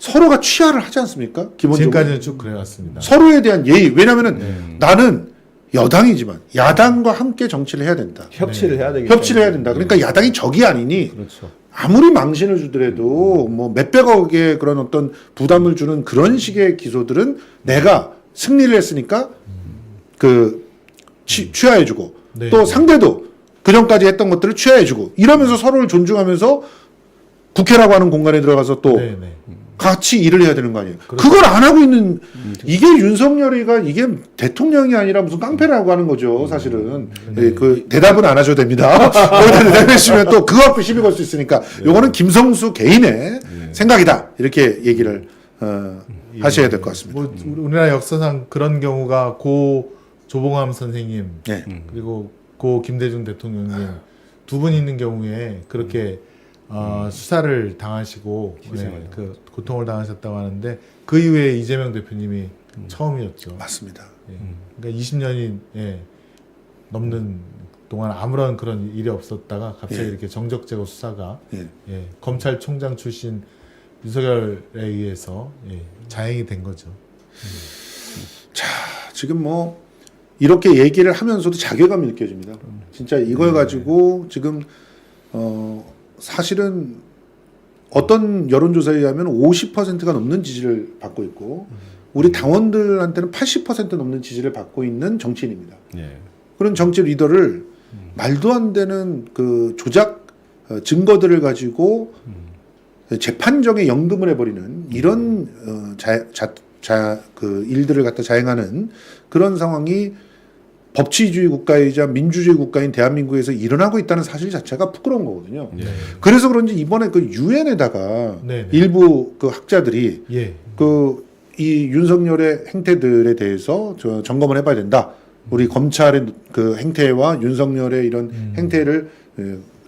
서로가 취하를 하지 않습니까? 기본적으로 지금까지는 쭉 그래왔습니다. 서로에 대한 예의. 왜냐하면 나는 여당이지만 야당과 함께 정치를 해야 된다. 협치를 해야 되기 협치를 해야 때문에. 된다. 그러니까 야당이 적이 아니니 그렇죠. 아무리 망신을 주더라도 뭐 몇백억의 그런 어떤 부담을 주는 그런 식의 기소들은 내가 승리를 했으니까 취하해주고 네. 또 상대도 그 전까지 했던 것들을 취하해주고 이러면서 서로를 존중하면서 국회라고 하는 공간에 들어가서 또 네, 네. 같이 일을 해야 되는 거 아니에요. 그렇죠. 그걸 안 하고 있는 이게 윤석열이가 이게 대통령이 아니라 무슨 깡패라고 하는 거죠. 사실은 예, 그 대답은 안 하셔도 됩니다. 거기다 대답해주시면 또 그거 갖고 시비 걸 수 있으니까 요거는 김성수 개인의 생각이다 이렇게 얘기를 하셔야 될 것 같습니다. 뭐 우리나라 역사상 그런 경우가 고 조봉암 선생님 네. 그리고 고 김대중 대통령님 두 분 있는 경우에 그렇게 수사를 당하시고 희생을 그 고통을 당하셨다고 하는데 그 이후에 이재명 대표님이 처음이었죠. 맞습니다. 예. 그러니까 20년이 넘는 동안 아무런 그런 일이 없었다가 갑자기 예. 이렇게 정적제고 수사가 예. 예, 검찰총장 출신 윤석열에 의해서 자행이 된 거죠. 자, 지금 뭐 이렇게 얘기를 하면서도 자괴감이 느껴집니다. 진짜 이걸 가지고 지금 사실은 어떤 여론조사에 의하면 50%가 넘는 지지를 받고 있고 우리 당원들한테는 80% 넘는 지지를 받고 있는 정치인입니다. 예. 그런 정치 리더를 말도 안 되는 그 조작 증거들을 가지고 재판정에 연금을 해버리는 이런 그 일들을 갖다 자행하는 그런 상황이 법치주의 국가이자 민주주의 국가인 대한민국에서 일어나고 있다는 사실 자체가 부끄러운 거거든요. 예. 그래서 그런지 이번에 그 유엔에다가 네네. 일부 그 학자들이 예. 이 윤석열의 행태들에 대해서 점검을 해봐야 된다. 우리 검찰의 그 행태와 윤석열의 이런 행태를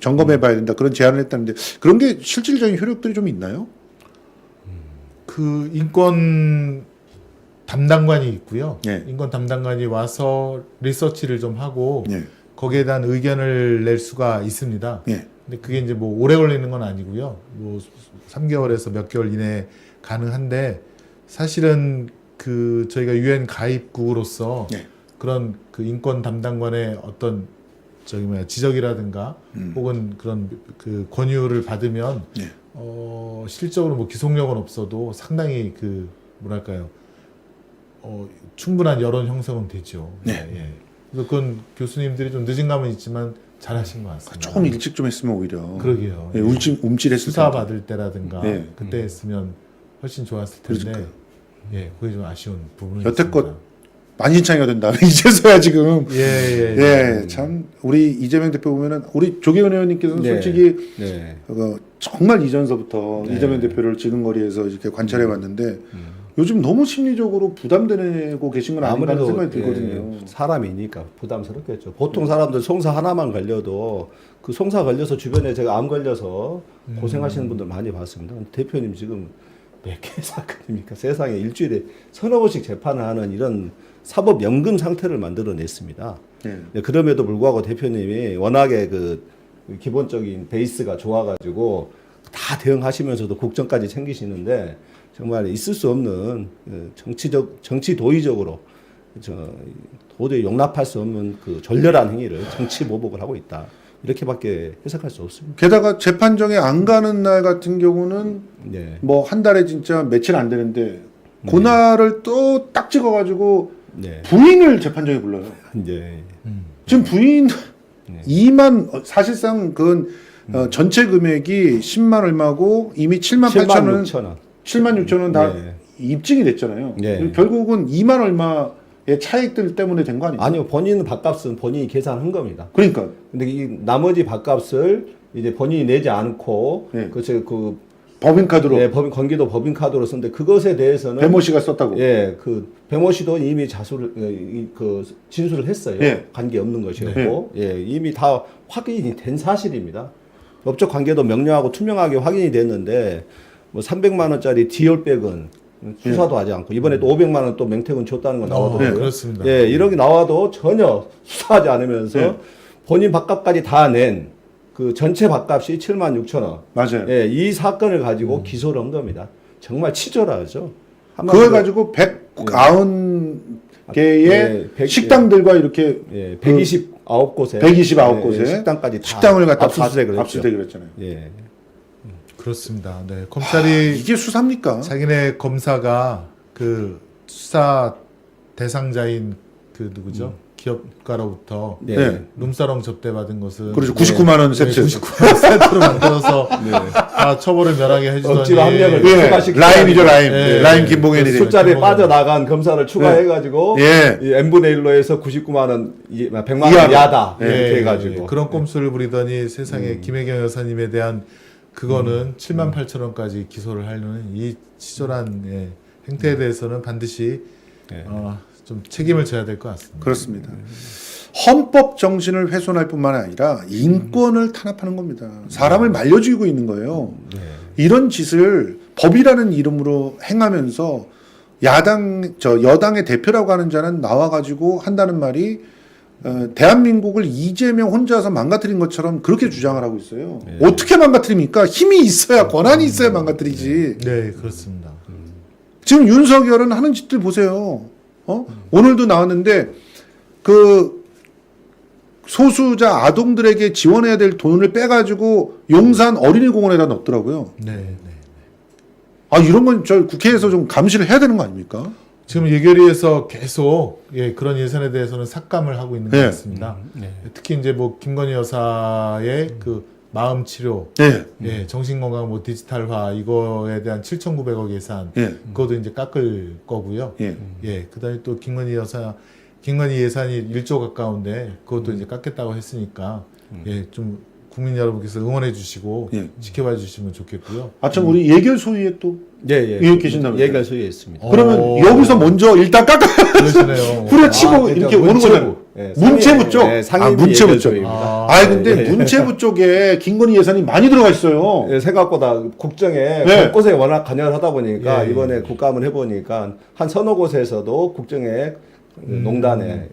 점검해봐야 된다. 그런 제안을 했다는데 그런 게 실질적인 효력들이 좀 있나요? 그 인권 담당관이 있고요. 예. 인권 담당관이 와서 리서치를 좀 하고 예. 거기에 대한 의견을 낼 수가 있습니다. 예. 근데 그게 이제 뭐 오래 걸리는 건 아니고요. 뭐 3개월에서 몇 개월 이내에 가능한데 사실은 그 저희가 유엔 가입국으로서 예. 그런 그 인권 담당관의 어떤 지적이라든가 혹은 그런 그 권유를 받으면 예. 실적으로 뭐 기속력은 없어도 상당히 그 뭐랄까요 충분한 여론 형성은 되죠. 네. 예. 그래서 그건 교수님들이 좀 늦은 감은 있지만 잘하신 것 같습니다. 조금 일찍 좀 했으면 오히려 그러게요. 예, 움찔했을 수사 텐데. 받을 때라든가 네. 그때 했으면 훨씬 좋았을 텐데 그러니까요. 예, 그게 좀 아쉬운 부분이 여태껏 있습니다. 만신창이가 된 다음에 이제서야 지금 예. 참 우리 이재명 대표 보면은 우리 조계현 의원님께서는 네. 솔직히 네. 정말 이전서부터 네. 이재명 대표를 지금거리에서 이렇게 관찰해 봤는데 요즘 너무 심리적으로 부담되고 계신 건 아닌가 하는 생각이 들거든요. 사람이니까 부담스럽겠죠. 보통 사람들 송사 하나만 걸려도 그 송사 걸려서 주변에 제가 암 걸려서 고생하시는 분들 많이 봤습니다. 대표님 지금 몇 개의 사건입니까? 세상에 일주일에 서너 번씩 재판을 하는 이런 사법 연금 상태를 만들어냈습니다. 네. 그럼에도 불구하고 대표님이 워낙에 그 기본적인 베이스가 좋아가지고 다 대응하시면서도 국정까지 챙기시는데 정말 있을 수 없는 정치 도의적으로 도저히 용납할 수 없는 그 졸렬한 행위를 정치 보복을 하고 있다. 이렇게밖에 해석할 수 없습니다. 게다가 재판정에 안 가는 날 같은 경우는 네. 뭐 한 달에 진짜 며칠 안 되는데 그날을 또 딱 찍어가지고 네. 부인을 재판정에 불러요. 이제 지금 부인 네. 2만 사실상 그건 전체 금액이 10만 얼마고 이미 7만 8천 원, 6천 원. 7만 6천 원 다 네. 입증이 됐잖아요. 네. 결국은 2만 얼마의 차익들 때문에 된 거 아니에요? 아니요, 본인 밥값은 본인이 계산한 겁니다. 그러니까 근데 이 나머지 밥값을 이제 본인이 내지 않고 네. 그 법인카드로 예, 경기도 법인카드로 썼는데 그것에 대해서는 배모 씨가 썼다고. 예, 그 배모 씨도 이미 진술을 했어요. 예. 관계 없는 것이었고, 예, 이미 다 확인이 된 사실입니다. 법적 관계도 명료하고 투명하게 확인이 됐는데 뭐 300만 원짜리 디올백은 수사도 하지 않고 이번에 또 500만 원 또 명태균 줬다는 거 나오더라고요. 네, 그렇습니다. 예, 이런 게 나와도 전혀 수사하지 않으면서 네. 본인 밥값까지 다 낸 그 전체 밥값이 7만 6천 원. 맞아요. 예, 이 사건을 가지고 기소를 한 겁니다. 정말 치졸하죠. 그걸 가지고 190개의 예, 식당들과 이렇게 예, 129곳에 129곳에 식당까지 다 식당을 갖다 압수수색을 했죠. 압수수색을 했잖아요. 예. 그렇습니다. 네, 검찰이 이게 수사입니까? 자기네 검사가 그 수사 대상자인 그 누구죠? 기업가로부터 네. 네. 룸사롱 접대받은 것은 그렇죠. 99만 원 세트. 99만 세트로 만들어서 다 처벌을 면하게 해주더니 억지로 합력을 예, 추가시키는 라임이죠, 라임. 예. 라임 김봉현이 술자리에 김봉현. 빠져나간 검사를 추가해가지고 예. 이 n분의 1로 해서 99만 원, 100만 원 이하다. 야다 예, 이렇게 해가지고 그런 꼼수를 부리더니 세상에 김혜경 여사님에 대한 그거는 7만 8천 원까지 기소를 하려는 이 치졸한 행태에 대해서는 반드시 예. 좀 책임을 져야 될 것 같습니다. 그렇습니다. 헌법 정신을 훼손할 뿐만 아니라 인권을 탄압하는 겁니다. 사람을 말려 죽이고 있는 거예요. 이런 짓을 법이라는 이름으로 행하면서 여당의 대표라고 하는 자는 나와가지고 한다는 말이 대한민국을 이재명 혼자서 망가뜨린 것처럼 그렇게 주장을 하고 있어요. 어떻게 망가뜨립니까? 힘이 있어야 권한이 있어야 망가뜨리지. 네, 그렇습니다. 지금 윤석열은 하는 짓들 보세요. 오늘도 나왔는데 그 소수자 아동들에게 지원해야 될 돈을 빼가지고 용산 어린이공원에다 넣었더라고요. 네, 네. 아 이런 건 저 국회에서 좀 감시를 해야 되는 거 아닙니까? 지금 예결위에서 계속 그런 예산에 대해서는 삭감을 하고 있는 것 네. 같습니다. 특히 이제 뭐 김건희 여사의 그 마음 치료, 네. 정신건강 뭐 디지털화 이거에 대한 7,900억 예산 예. 그것도 이제 깎을 거고요. 예. 그다음에 또 김건희 예산이 1조 가까운데 그것도 이제 깎겠다고 했으니까 좀 국민 여러분께서 응원해 주시고 예. 지켜봐 주시면 좋겠고요. 아참 우리 예결 소위에 또 예, 계신다면서요? 얘기할 소유에 있습니다. 그러면 여기서 먼저 일단 깎아 그러시네요. 후려치고 이렇게 오는 거잖아요. 문체부 쪽? 문체부 쪽. 근데 문체부 쪽에 김건희 예산이 많이 들어가 있어요. 예, 생각보다 국정에 곳곳에 워낙 관여하다 보니까 이번에 국감을 해보니까 한 서너 곳에서도 국정에 농단에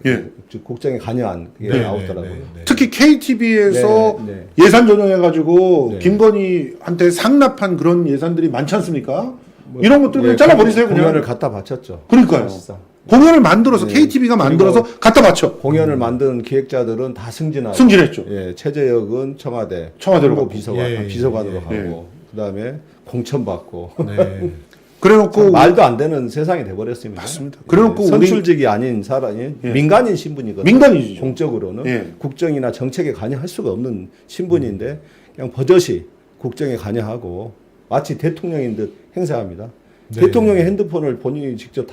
즉 국정에 관여한 게 나오더라고요. 특히 KTV에서 예산 조정해가지고 김건희한테 상납한 그런 예산들이 많지 않습니까? 이런 것들을 잘라버리세요 그냥. 공연을 갖다 바쳤죠. 그러니까요. 사실상. 공연을 만들어서 KTV가 만들어서 갖다 바쳐. 공연을 만든 기획자들은 다 승진하고. 승진했죠. 예, 최재혁은 청와대로 가고. 비서관으로 가고 그다음에 공천 받고. 네. 그래놓고 말도 안 되는 세상이 돼버렸습니다. 맞습니다. 그래놓고 우리 선출직이 아닌 사람이 민간인 신분이거든요. 민간인이죠. 공적으로는 국정이나 정책에 관여할 수가 없는 신분인데 그냥 버젓이 국정에 관여하고 마치 대통령인 듯 행세합니다. 대통령의 핸드폰을 본인이 직접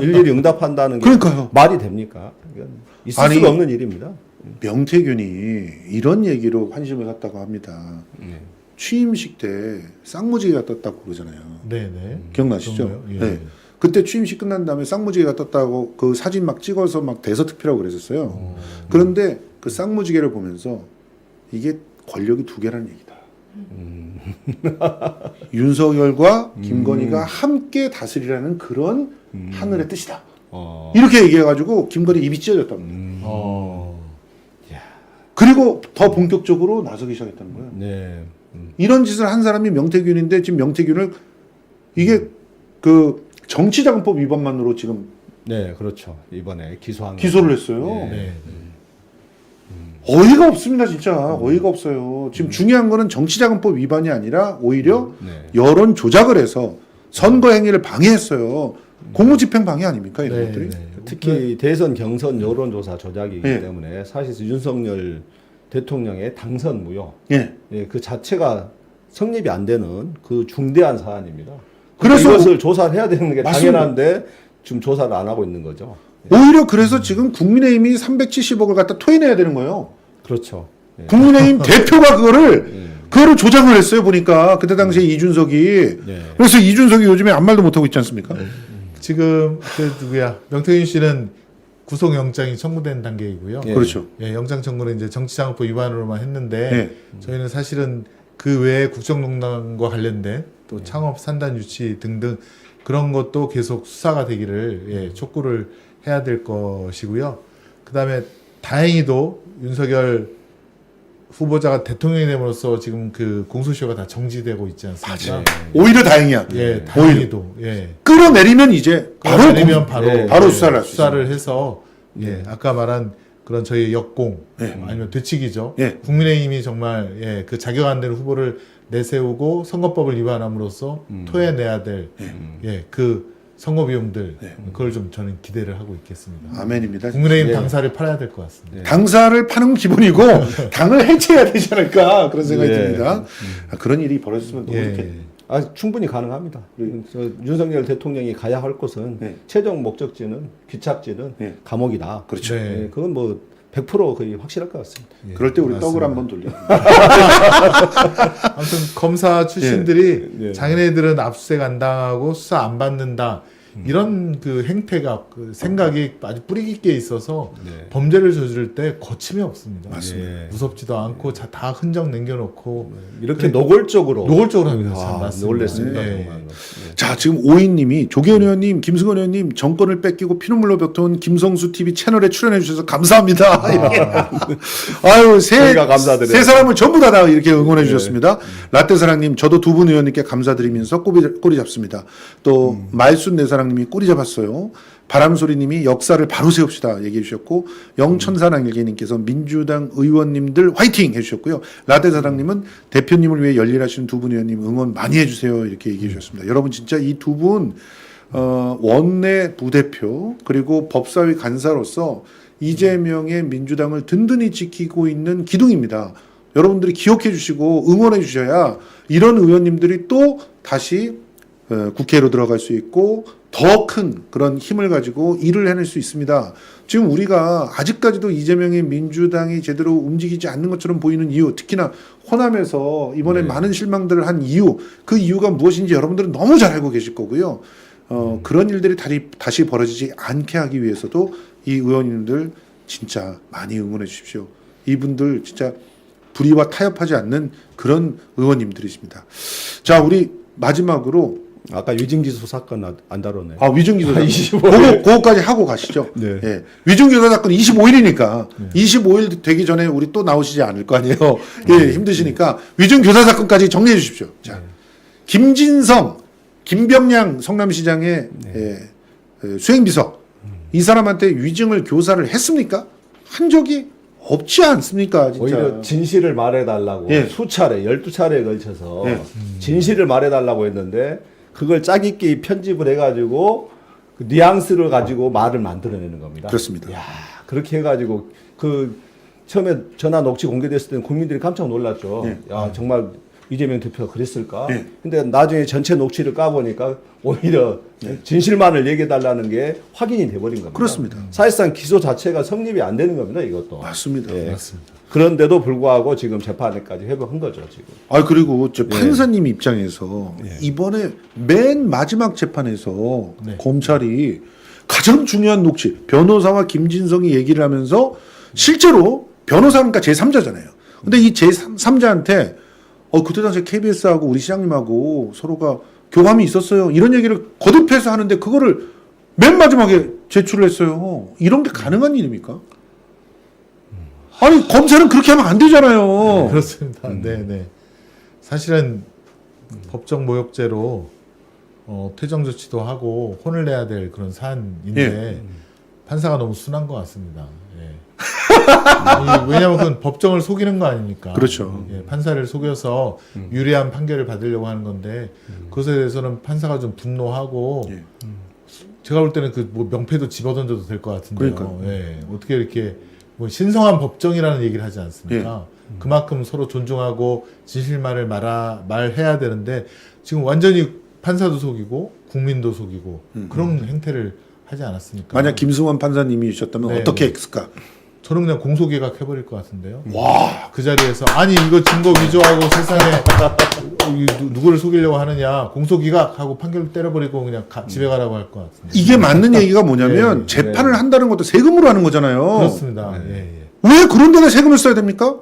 일일이 응답한다는 게 그러니까요. 말이 됩니까? 이건 있을 수가 없는 일입니다. 명태균이 이런 얘기로 관심을 갖다고 합니다. 취임식 때 쌍무지개가 떴다고 그러잖아요. 네네. 기억나시죠? 예. 네. 그때 취임식 끝난 다음에 쌍무지개가 떴다고 그 사진 막 찍어서 막 대서특필하고 그랬었어요. 그런데 그 쌍무지개를 보면서 이게 권력이 두 개라는 얘기다. 윤석열과 김건희가 함께 다스리라는 그런 하늘의 뜻이다. 이렇게 얘기해가지고 김건희 입이 찢어졌답니다. 그리고 더 본격적으로 나서기 시작했다는 거예요. 네. 이런 짓을 한 사람이 명태균인데 지금 명태균을 이게 그 정치자금법 위반만으로 지금 네, 그렇죠. 이번에 기소를 했어요. 네. 어이가 없습니다, 진짜. 어이가 없어요. 지금 중요한 거는 정치자금법 위반이 아니라 오히려 여론 조작을 해서 선거 행위를 방해했어요. 공무집행 방해 아닙니까, 이런 것들이? 특히 대선 경선 여론조사 조작이기 때문에 사실 윤석열 대통령의 당선 무효 그 자체가 성립이 안 되는 그 중대한 사안입니다. 그래서 이것을 조사를 해야 되는 게 맞습니다. 당연한데 지금 조사를 안 하고 있는 거죠. 오히려 그래서 지금 국민의힘이 370억을 갖다 토해내야 되는 거예요. 그렇죠. 국민의힘 대표가 그거를 조작을 했어요, 보니까. 그때 당시에 이준석이. 그래서 이준석이 요즘에 아무 말도 못하고 있지 않습니까? 지금 명태균 씨는 구속영장이 청구된 단계이고요. 그렇죠. 예, 영장 청구는 이제 정치자금법 위반으로만 했는데 저희는 사실은 그 외에 국정농단과 관련된 또 창업 산단 유치 등등 그런 것도 계속 수사가 되기를 촉구를 해야 될 것이고요. 그다음에 다행히도 윤석열 후보자가 대통령이 됨으로써 지금 그 공소시효가 다 정지되고 있지 않습니까? 오히려 다행이야. 예, 다행히도. 끌어내리면 이제 바로 수사를 할 수 있어요. 수사를 해서 아까 말한 그런 저희 역공 아니면 되치기죠. 국민의힘이 정말 그 자격 안 되는 후보를 내세우고 선거법을 위반함으로써 토해내야 될 그 선거 비용들 그걸 좀 저는 기대를 하고 있겠습니다. 아멘입니다. 국민의힘 당사를 팔아야 될 것 같습니다. 당사를 파는 건 기본이고 당을 해체해야 되지 않을까 그런 생각이 듭니다. 그런 일이 벌어졌으면 너무 좋겠네요. 충분히 가능합니다. 윤석열 대통령이 가야 할 곳은 최종 목적지는 귀착지는 감옥이다. 그렇죠. 그건 뭐 100% 거의 확실할 것 같습니다. 그럴 때 우리 떡을 한번 돌려. 아무튼 검사 출신들이 자기네들은 압수수색 안 당하고 수사 안 받는다. 이런 그 행태가 그 생각이 아주 뿌리 깊게 있어서 범죄를 저지를 때 거침이 없습니다. 맞습니다. 무섭지도 않고 다 흔적 남겨놓고 이렇게 노골적으로 합니다. 참 맞습니다. 놀랬습니다. 정말로. 자, 지금 오이님이 조계현 의원님, 김승원 의원님 정권을 뺏기고 피눈물로 벽터온 김성수 TV 채널에 출연해 주셔서 감사합니다. 이렇게. 아유, 저희가 감사드려요. 세 사람을 전부 다 이렇게 응원해 주셨습니다. 라떼사랑님, 저도 두 분 의원님께 감사드리면서 꼬리 잡습니다. 또 말순 내사랑님이 꼬리 잡았어요. 바람소리님이 역사를 바로 세웁시다 얘기해 주셨고, 영천사랑일개님께서 민주당 의원님들 화이팅 해주셨고요. 라떼사랑님은 대표님을 위해 열일하시는 두 분 의원님 응원 많이 해주세요 이렇게 얘기해 주셨습니다. 여러분 진짜 이 두 분 원내 부대표 그리고 법사위 간사로서 이재명의 민주당을 든든히 지키고 있는 기둥입니다. 여러분들이 기억해 주시고 응원해 주셔야 이런 의원님들이 또 다시 국회로 들어갈 수 있고 더 큰 그런 힘을 가지고 일을 해낼 수 있습니다. 지금 우리가 아직까지도 이재명의 민주당이 제대로 움직이지 않는 것처럼 보이는 이유, 특히나 호남에서 이번에 많은 실망들을 한 이유, 그 이유가 무엇인지 여러분들은 너무 잘 알고 계실 거고요. 그런 일들이 다시 벌어지지 않게 하기 위해서도 이 의원님들 진짜 많이 응원해 주십시오. 이분들 진짜 불의와 타협하지 않는 그런 의원님들이십니다. 자, 우리 마지막으로 아까 위증기소 사건 안 다뤘네. 위증기소 그거까지 하고 가시죠. 위증기소 사건 25일이니까 25일 되기 전에 우리 또 나오시지 않을 거 아니에요. 힘드시니까 위증교사 사건까지 정리해 주십시오. 자, 김진성, 김병량 성남시장의 수행비서 이 사람한테 위증을 교사를 했습니까? 한 적이 없지 않습니까? 진짜. 오히려 진실을 말해달라고 수차례 12차례에 걸쳐서 진실을 말해달라고 했는데 그걸 짜깁기 편집을 해가지고 그 뉘앙스를 가지고 말을 만들어내는 겁니다. 그렇습니다. 야, 그렇게 해가지고 그 처음에 전화 녹취 공개됐을 때는 국민들이 깜짝 놀랐죠. 야, 정말 이재명 대표가 그랬을까? 근데 나중에 전체 녹취를 까보니까 오히려 진실만을 얘기해달라는 게 확인이 돼버린 겁니다. 그렇습니다. 사실상 기소 자체가 성립이 안 되는 겁니다, 이것도. 맞습니다. 맞습니다. 그런데도 불구하고 지금 재판에까지 회부한 거죠, 지금. 그리고 저 판사님 입장에서 이번에 맨 마지막 재판에서 검찰이 가장 중요한 녹취, 변호사와 김진성이 얘기를 하면서 실제로 변호사니까 제3자잖아요. 근데 이 제3자한테 그때 당시에 KBS하고 우리 시장님하고 서로가 교감이 있었어요. 이런 얘기를 거듭해서 하는데 그거를 맨 마지막에 제출을 했어요. 이런 게 가능한 일입니까? 아니, 검찰은 그렇게 하면 안 되잖아요. 그렇습니다. 네. 사실은 법정 모욕죄로 퇴정 조치도 하고 혼을 내야 될 그런 사안인데 판사가 너무 순한 것 같습니다. 왜냐하면 그건 법정을 속이는 거 아닙니까? 그렇죠. 예, 판사를 속여서 유리한 판결을 받으려고 하는 건데 그것에 대해서는 판사가 좀 분노하고 예. 제가 볼 때는 그 뭐 명패도 집어던져도 될 것 같은데요. 그러니까요. 예, 어떻게 이렇게 뭐 신성한 법정이라는 얘기를 하지 않습니까? 그만큼 서로 존중하고 진실말을 말해야 되는데 지금 완전히 판사도 속이고 국민도 속이고 그런 행태를 하지 않았습니까? 만약 김승원 판사님이셨다면 네, 어떻게 네. 했을까? 저는 그냥 공소기각 해버릴 것 같은데요. 와, 그 자리에서 아니 이거 증거 위조하고 세상에 누구를 속이려고 하느냐 공소기각 하고 판결 때려버리고 그냥 집에 가라고 할 것 같은데. 이게 맞는 얘기가 뭐냐면 예, 재판을 한다는 것도 세금으로 하는 거잖아요. 그렇습니다. 예, 예. 왜 그런 데다 세금을 써야 됩니까?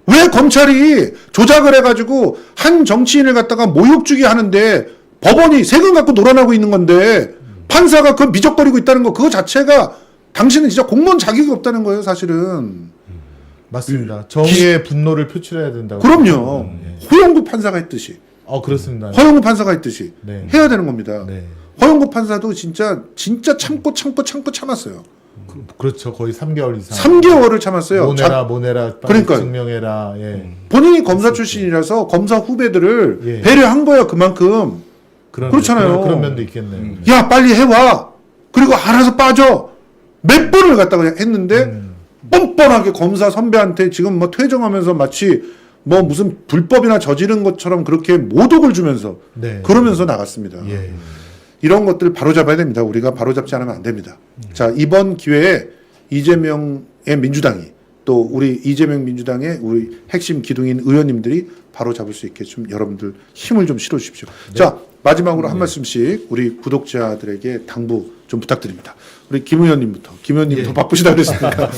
왜 검찰이 조작을 해가지고 한 정치인을 갖다가 모욕 주게 하는데 법원이 세금 갖고 놀아나고 있는 건데 판사가 그걸 미적거리고 있다는 거 그거 자체가 당신은 진짜 공무원 자격이 없다는 거예요, 사실은. 맞습니다. 정의의 분노를 표출해야 된다고. 그럼요. 예. 허영구 판사가 했듯이, 그렇습니다. 허영구 판사가 했듯이 네. 해야 되는 겁니다. 네. 허영구 판사도 진짜 참고 참았어요. 그렇죠. 거의 3개월 이상. 3개월을 참았어요. 모내라. 빨리 그러니까요. 증명해라. 예. 본인이 검사 출신이라서 검사 후배들을 예. 배려한 거예요, 그만큼. 그렇잖아요. 그런 면도 있겠네요. 야, 빨리 해와. 그리고 알아서 빠져. 몇 번을 갖다가 했는데 뻔뻔하게 검사 선배한테 지금 뭐 퇴정하면서 마치 뭐 무슨 불법이나 저지른 것처럼 그렇게 모독을 주면서 네. 그러면서 나갔습니다. 예. 이런 것들 바로잡아야 됩니다. 우리가 바로잡지 않으면 안 됩니다. 자, 이번 기회에 이재명의 민주당이 또 우리 이재명 민주당의 우리 핵심 기둥인 의원님들이 바로잡을 수 있게 좀 여러분들 힘을 좀 실어주십시오. 자, 마지막으로 한 말씀씩 우리 구독자들에게 당부 좀 부탁드립니다. 우리 김 의원님부터. 김 의원님 더 바쁘시다 그랬으니까.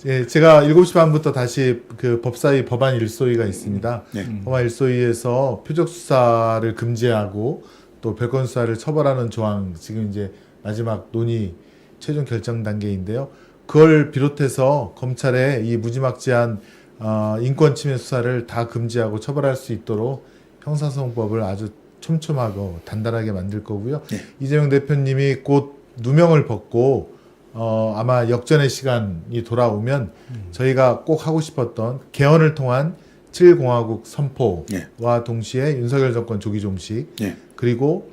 예, 제가 7시 반부터 다시 그 법사위 법안 일소위가 있습니다. 네. 법안 일소위에서 표적 수사를 금지하고 또 별건 수사를 처벌하는 조항 지금 이제 마지막 논의 최종 결정 단계인데요. 그걸 비롯해서 검찰의 이 무지막지한 인권 침해 수사를 다 금지하고 처벌할 수 있도록 형사소송법을 아주 촘촘하고 단단하게 만들 거고요. 네. 이재명 대표님이 곧 누명을 벗고 아마 역전의 시간이 돌아오면 저희가 꼭 하고 싶었던 개헌을 통한 7공화국 선포와 네. 동시에 윤석열 정권 조기 종식 네. 그리고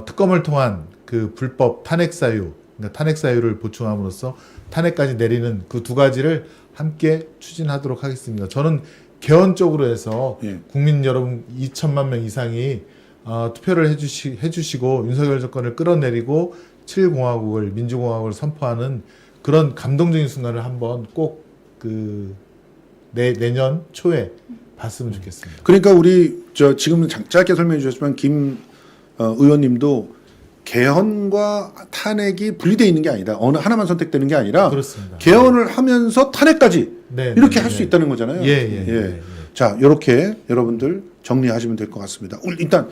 특검을 통한 그 불법 탄핵 사유, 그러니까 탄핵 사유를 보충함으로써 탄핵까지 내리는 그 두 가지를 함께 추진하도록 하겠습니다. 저는 개헌 쪽으로 해서 예. 국민 여러분 2천만 명 이상이 투표를 해주시고 윤석열 정권을 끌어내리고 7공화국을 민주공화국을 선포하는 그런 감동적인 순간을 한번 꼭 그 내년 초에 봤으면 좋겠습니다. 그러니까 우리 지금 짧게 설명해 주셨지만 김 의원님도 개헌과 탄핵이 분리되어 있는 게 아니다. 어느 하나만 선택되는 게 아니라 그렇습니다. 개헌을 하면서 탄핵까지 네, 이렇게 네, 할 수 네. 있다는 거잖아요. 예. 자, 이렇게 여러분들 정리하시면 될 것 같습니다. 일단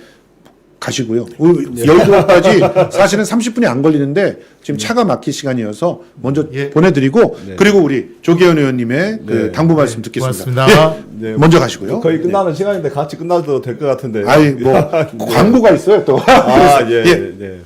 가시고요. 12월까지 사실은 30분이 안 걸리는데 지금 차가 막힐 시간이어서 먼저 예. 보내드리고 그리고 우리 조계현 의원님의 그 당부 말씀 듣겠습니다. 고맙습니다. 예, 먼저 가시고요. 거의 끝나는 시간인데 같이 끝나도 될 것 같은데. 아이 뭐 광고가 있어요 또. 아, 예, 예. 네.